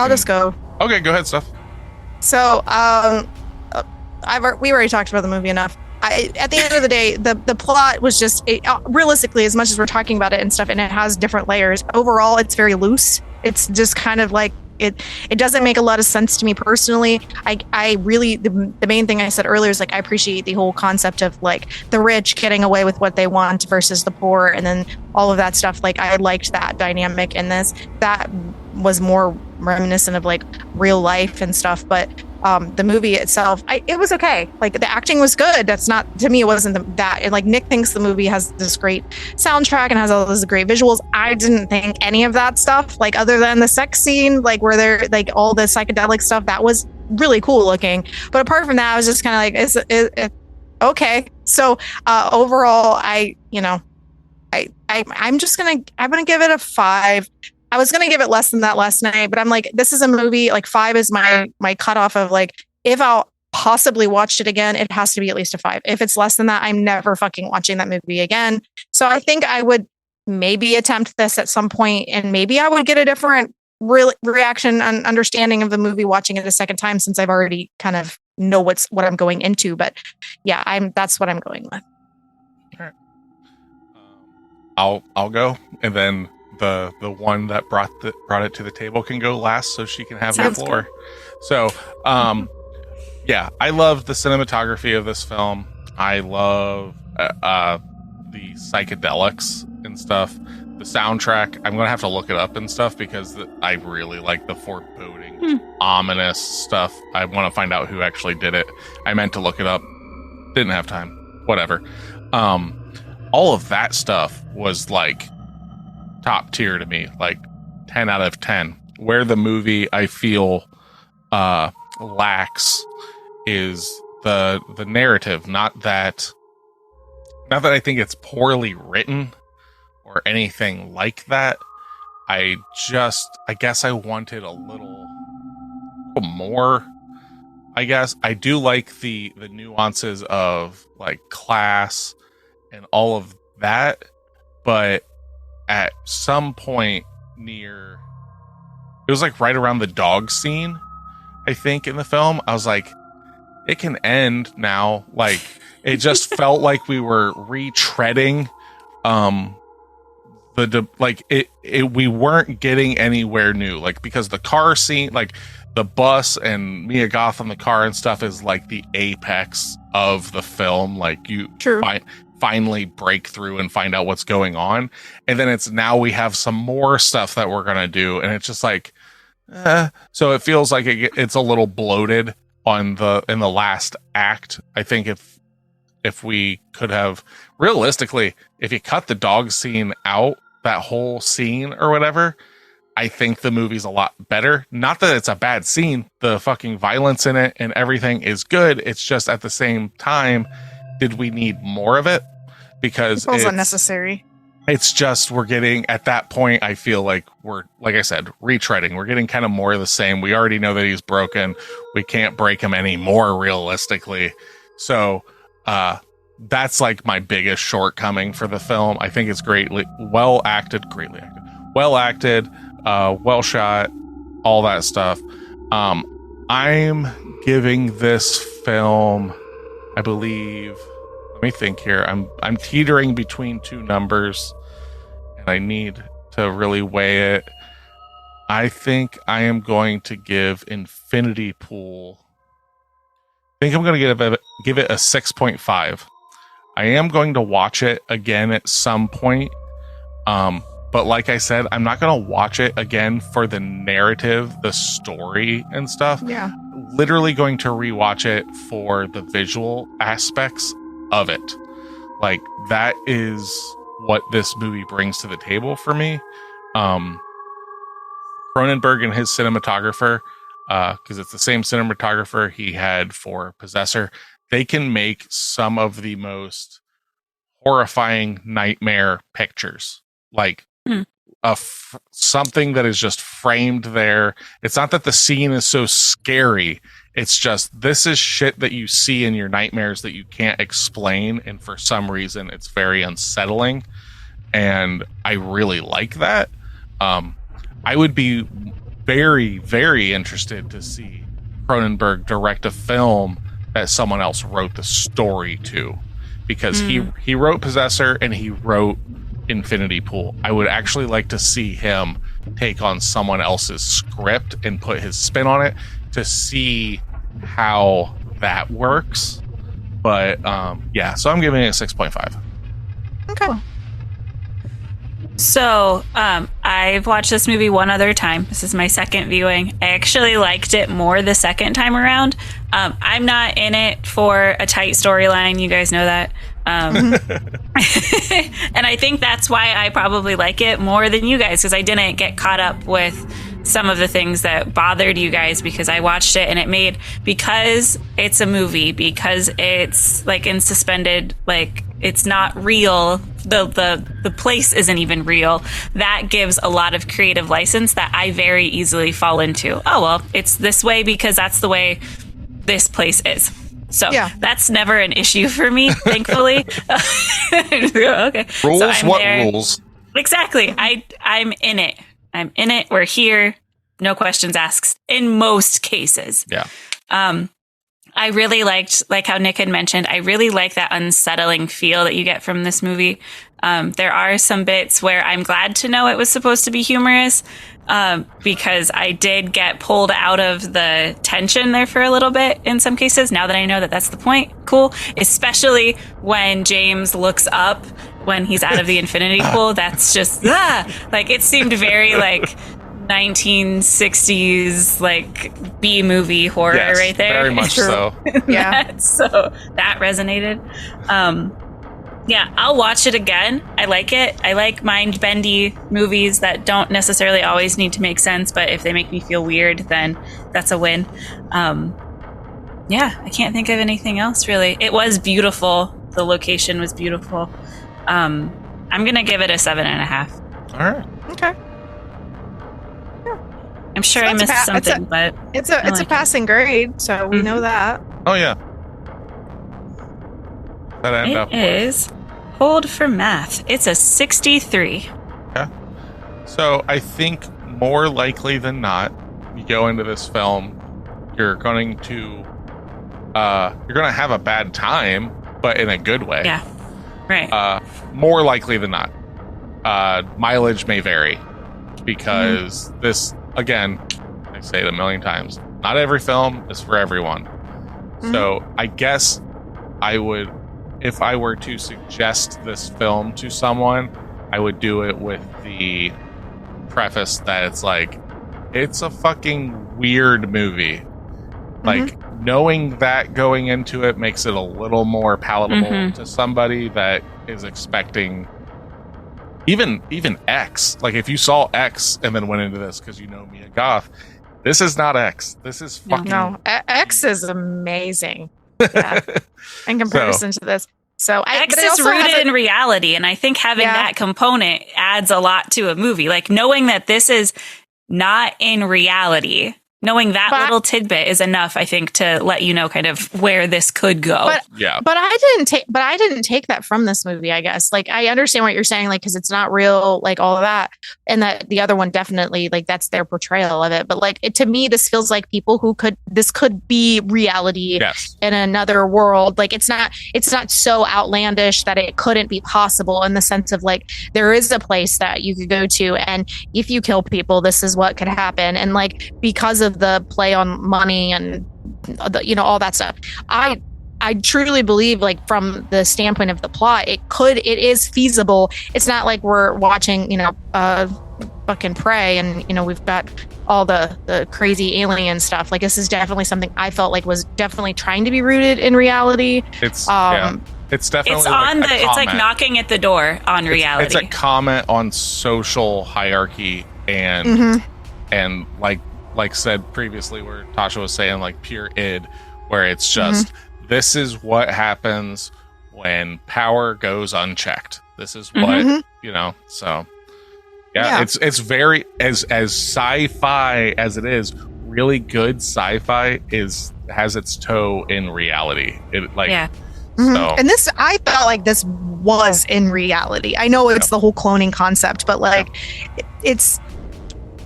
just go. Okay, go ahead, Steph. So, we already talked about the movie enough. At the end of the day, the plot was just realistically, as much as we're talking about it and stuff, and it has different layers. Overall, it's very loose. It's just kind of like it doesn't make a lot of sense to me personally. I really the main thing I said earlier is like I appreciate the whole concept of like the rich getting away with what they want versus the poor, and then all of that stuff. Like I liked that dynamic in this. That was more reminiscent of like real life and stuff, but the movie itself, it was okay. Like the acting was good. That's not, to me, it wasn't that. And like Nick thinks the movie has this great soundtrack and has all those great visuals. I didn't think any of that stuff, like other than the sex scene, like where they're like all the psychedelic stuff, that was really cool looking. But apart from that, I was just kind of like, it's okay. So overall, I'm gonna give it a 5. I was gonna give it less than that last night, but I'm like, this is a movie, like 5 is my cutoff of like, if I'll possibly watch it again, it has to be at least a 5. If it's less than that, I'm never fucking watching that movie again. So I think I would maybe attempt this at some point, and maybe I would get a different reaction and understanding of the movie watching it a second time, since I've already kind of know what I'm going into. But yeah, that's what I'm going with. All right. I'll go, and then the one that brought it to the table can go last, so she can have Sounds the floor. So yeah, I love the cinematography of this film. I love the psychedelics and stuff. The soundtrack, I'm gonna have to look it up and stuff, because I really like the foreboding, ominous stuff. I want to find out who actually did it. I meant to look it up, didn't have time. Whatever. All of that stuff was like top tier to me, like 10 out of 10. Where the movie I feel lacks is the narrative. Not that I think it's poorly written or anything like that. I guess I wanted a little more. I guess I do like the nuances of like class and all of that, but at some point it was like right around the dog scene, I think, in the film, I was like, it can end now. Like it just felt like we were retreading we weren't getting anywhere new, like, because the car scene, like the bus and Mia Goth in the car and stuff, is like the apex of the film. Like you finally break through and find out what's going on, and then now we have some more stuff that we're gonna do, and it's just like so it feels like it's a little bloated in the last act. I think if we could have, realistically, if you cut the dog scene out, that whole scene or whatever, I think the movie's a lot better. Not that it's a bad scene. The fucking violence in it and everything is good. It's just, at the same time, did we need more of it? Because It was unnecessary. It's just we're getting at that point. I feel like we're, like I said, retreading. We're getting kind of more of the same. We already know that he's broken. We can't break him anymore, realistically. So that's like my biggest shortcoming for the film. I think it's greatly well acted, well shot, all that stuff. I'm giving this film, I believe. Let me think here. I'm teetering between two numbers, and I need to really weigh it. I think I am going to give Infinity Pool. I think I'm going to give it a 6.5. I am going to watch it again at some point. But like I said, I'm not going to watch it again for the narrative, the story and stuff. Yeah. Literally going to rewatch it for the visual aspects of it. Like, that is what this movie brings to the table for me. Cronenberg and his cinematographer, because it's the same cinematographer he had for Possessor, they can make some of the most horrifying nightmare pictures. Like, something that is just framed there. It's not that the scene is so scary. It's just, this is shit that you see in your nightmares that you can't explain. And for some reason, it's very unsettling. And I really like that. I would be very, very interested to see Cronenberg direct a film that someone else wrote the story to. Because he wrote Possessor and he wrote Infinity Pool. I would actually like to see him take on someone else's script and put his spin on it to see how that works. But yeah, so I'm giving it a 6.5. Okay. So I've watched this movie one other time. This is my second viewing. I actually liked it more the second time around. I'm not in it for a tight storyline. You guys know that. And I think that's why I probably like it more than you guys, because I didn't get caught up with some of the things that bothered you guys, because I watched it and it made, because it's a movie, because it's like in suspended, like it's not real, the place isn't even real, that gives a lot of creative license that I very easily fall into. Oh, well, it's this way because that's the way this place is. So yeah, that's never an issue for me, thankfully. Okay. Rules? So what there. Rules? Exactly. I'm in it. I'm in it. We're here. No questions asked in most cases. Yeah. I really liked, like how Nick had mentioned, I really like that unsettling feel that you get from this movie. There are some bits where I'm glad to know it was supposed to be humorous, because I did get pulled out of the tension there for a little bit in some cases. Now that I know that that's the point, cool. Especially when James looks up when he's out of the infinity pool. That's just, like, it seemed very like 1960s like B movie horror, yes, right there. Very much so. Yeah. So that resonated. Yeah, I'll watch it again. I like it. I like mind-bendy movies that don't necessarily always need to make sense, but if they make me feel weird, then that's a win. Yeah, I can't think of anything else really. It was beautiful. The location was beautiful. I'm gonna give it a 7.5. All right. Okay. I'm sure so I missed something, but it's a passing grade, so we know that. Oh yeah. That end up is hold for math. It's a 63. Yeah. So I think more likely than not, you go into this film, you're going to have a bad time, but in a good way. Yeah. Right. More likely than not. Mileage may vary because this, again, I say it a million times, not every film is for everyone. So I guess I would, if I were to suggest this film to someone, I would do it with the preface that it's like, it's a fucking weird movie. Like, knowing that going into it makes it a little more palatable to somebody that is expecting even X. Like, if you saw X and then went into this because you know me, a goth, this is not X. This is fucking... No, X is amazing. Yeah. In comparison to this. So X but it is also has rooted in reality, and I think having that component adds a lot to a movie. Like knowing that this is not in reality, knowing that little tidbit is enough, I think, to let you know kind of where this could go. But I didn't take that from this movie, I guess. Like, I understand what you're saying, like, because it's not real, like all of that. And that the other one definitely, like, that's their portrayal of it. But like, to me, this feels like people who this could be reality in another world. Like, it's not so outlandish that it couldn't be possible, in the sense of like, there is a place that you could go to, and if you kill people, this is what could happen. And like, because of the play on money and all that stuff, I truly believe, like, from the standpoint of the plot, it is feasible. It's not like we're watching fucking Prey and we've got all the crazy alien stuff. Like, this is definitely something I felt like was definitely trying to be rooted in reality. It's definitely it's like knocking at the door on reality. It's a comment on social hierarchy and like said previously, where Tasha was saying, like, pure id, where it's just this is what happens when power goes unchecked. This is what so it's very as sci-fi as it is. Really good sci-fi has its toe in reality. And this, I felt like this was in reality. I know it's the whole cloning concept, but like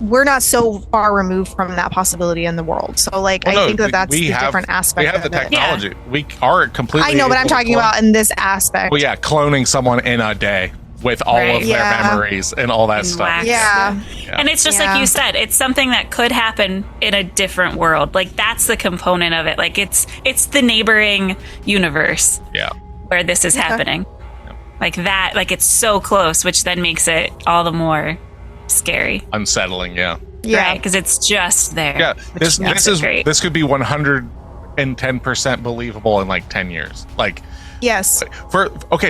we're not so far removed from that possibility in the world. So like, I think that's the different aspect. We have the technology. Yeah. We are completely. I know, but I'm talking about in this aspect. Well, cloning someone in a day with all of their memories and all that stuff. Yeah. And it's just like you said, it's something that could happen in a different world. Like, that's the component of it. Like, it's the neighboring universe. Yeah. Where this is happening. Like that, like, it's so close, which then makes it all the more scary, unsettling. Right, because it's just there. This could be 110% believable in like 10 years. Like, yes.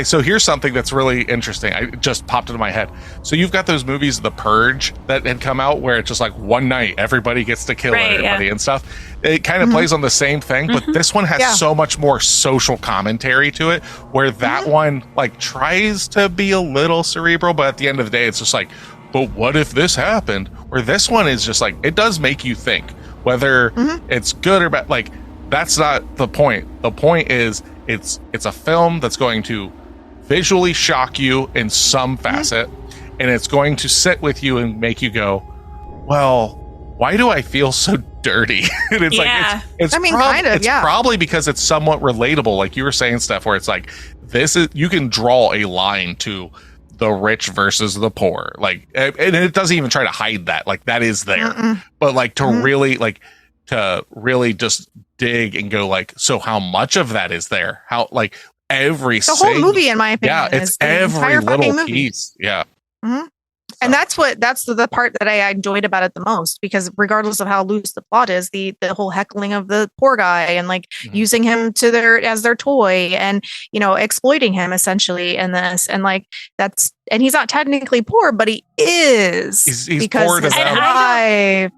So here's something that's really interesting. I just popped into my head. So you've got those movies, The Purge, that had come out, where it's just like one night everybody gets to kill everybody and stuff. It kind of plays on the same thing, but this one has so much more social commentary to it, where that one like tries to be a little cerebral, but at the end of the day, it's just like, but what if this happened? Where this one is just like, it does make you think, whether it's good or bad. Like, that's not the point. The point is, it's a film that's going to visually shock you in some facet, and it's going to sit with you and make you go, well, why do I feel so dirty? And it's it's probably because it's somewhat relatable, like you were saying, Steph, where it's like, you can draw a line to the rich versus the poor, like, and it doesn't even try to hide that, like, that is there. But like, to really just dig and go, like, so how much of that is there? How, like, the whole movie, in my opinion, it's every little piece. And that's the part that I enjoyed about it the most, because regardless of how loose the plot is, the whole heckling of the poor guy and like using him as their toy and exploiting him essentially in this, and like and he's not technically poor, but he is. He's poor to survive.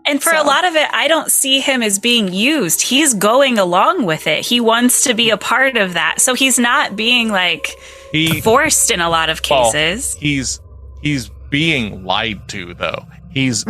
And for a lot of it, I don't see him as being used. He's going along with it. He wants to be a part of that. So he's not being like forced in a lot of cases. Well, he's being lied to, though. He's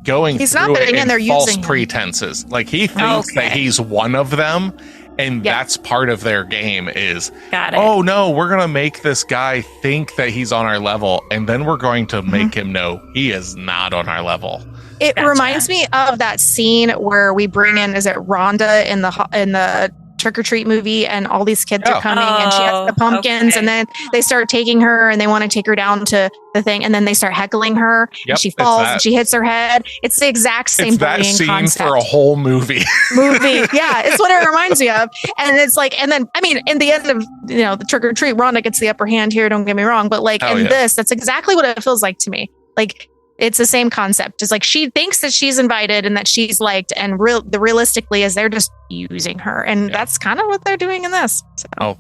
going through it in false pretenses. Like, he thinks that he's one of them, and that's part of their game is, oh no, we're going to make this guy think that he's on our level, and then we're going to make him know he is not on our level. It reminds me of that scene where we bring in, is it Rhonda in the Trick or Treat movie, and all these kids are coming and she has the pumpkins, and then they start taking her and they want to take her down to the thing, and then they start heckling her and she falls and she hits her head. It's the exact same bullying scene concept for a whole movie. It's what it reminds me of. And it's like, and then I mean, in the end of the Trick or Treat, Rhonda gets the upper hand here, don't get me wrong, but like this, that's exactly what it feels like to me. Like, it's the same concept. It's like, she thinks that she's invited and that she's liked, and realistically is they're just using her, and that's kind of what they're doing in this. So. All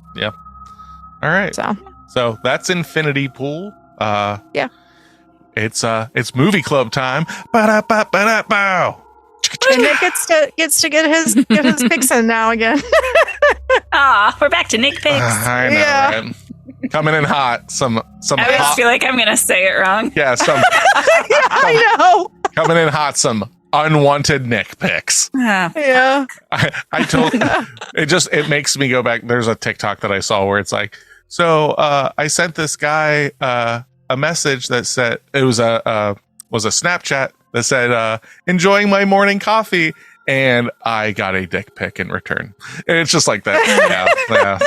right. So that's Infinity Pool. It's movie club time. Ba-da-ba-ba-da-bow. And Nick gets to get his picks in now again. Aw, we're back to Nick Pics. I know, Yeah. right? Coming in hot. Some I always hot. feel like I'm going to say it wrong. Yeah, I know. coming in hot. Some unwanted Nick pics. Ah, Yeah. I told it makes me go back. There's a TikTok that I saw where it's like, so I sent this guy a message that said it was a Snapchat that said enjoying my morning coffee, and I got a dick pic in return. And it's just like that. Yeah.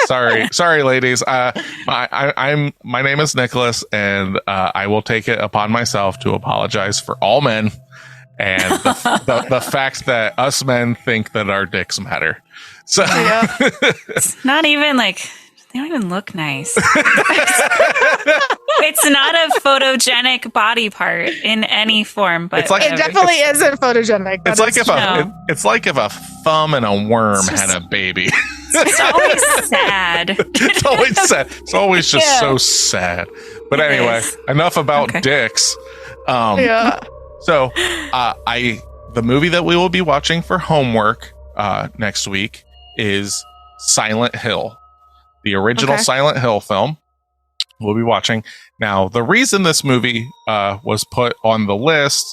Sorry, ladies. My name is Nicholas, and I will take it upon myself to apologize for all men. And the fact that us men think that our dicks matter. So it's not even like, they don't even look nice. It's not a photogenic body part in any form, but It's like- It definitely isn't photogenic. it's like if a thumb and a worm had a baby. it's always sad. It's always sad. It's always just Yeah. so sad. But It anyway, is. enough about Okay. dicks. Yeah. So the movie that we will be watching for homework next week is Silent Hill, the original Okay. Silent Hill film. We'll be watching. Now, the reason this movie was put on the list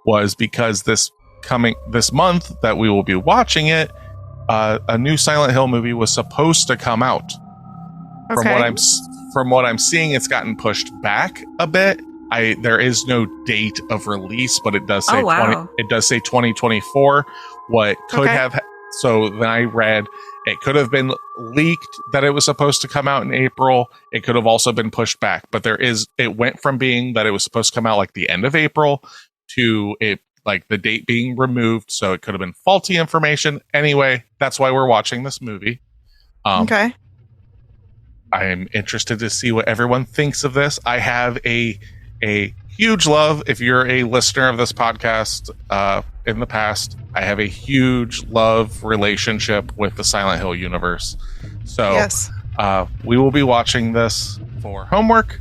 was because this month that we will be watching it, a new Silent Hill movie was supposed to come out. Okay. From what I'm seeing, it's gotten pushed back a bit. There is no date of release, but it does say Oh, wow. it does say 2024. What could Okay. have so then I read it could have been leaked that it was supposed to come out in April. It could have also been pushed back, but it went from being that it was supposed to come out like the end of April to it like the date being removed, so it could have been faulty information. Anyway, that's why we're watching this movie. Okay. I'm interested to see what everyone thinks of this. I have a huge love. If you're a listener of this podcast in the past, I have a huge love relationship with the Silent Hill universe. So Yes. we will be watching this for homework.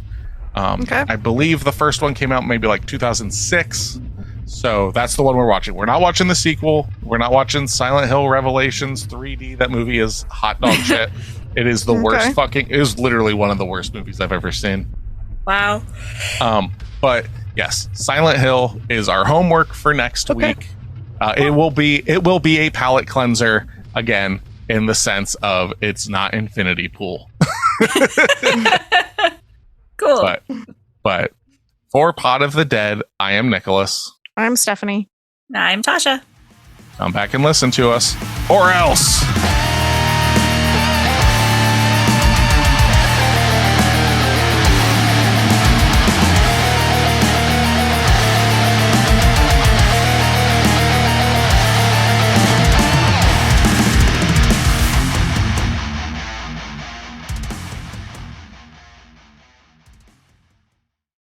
Okay. I believe the first one came out maybe like 2006. So that's the one we're watching. We're not watching the sequel. We're not watching Silent Hill Revelations 3D. That movie is hot dog shit. It is the worst it is literally one of the worst movies I've ever seen. Wow. But yes, Silent Hill is our homework for next week. It will be a palate cleanser again, in the sense of it's not Infinity Pool. Cool. But for Pod of the Dead, I am Nicholas. I'm Stephanie. I'm Tasha. Come back and listen to us, or else.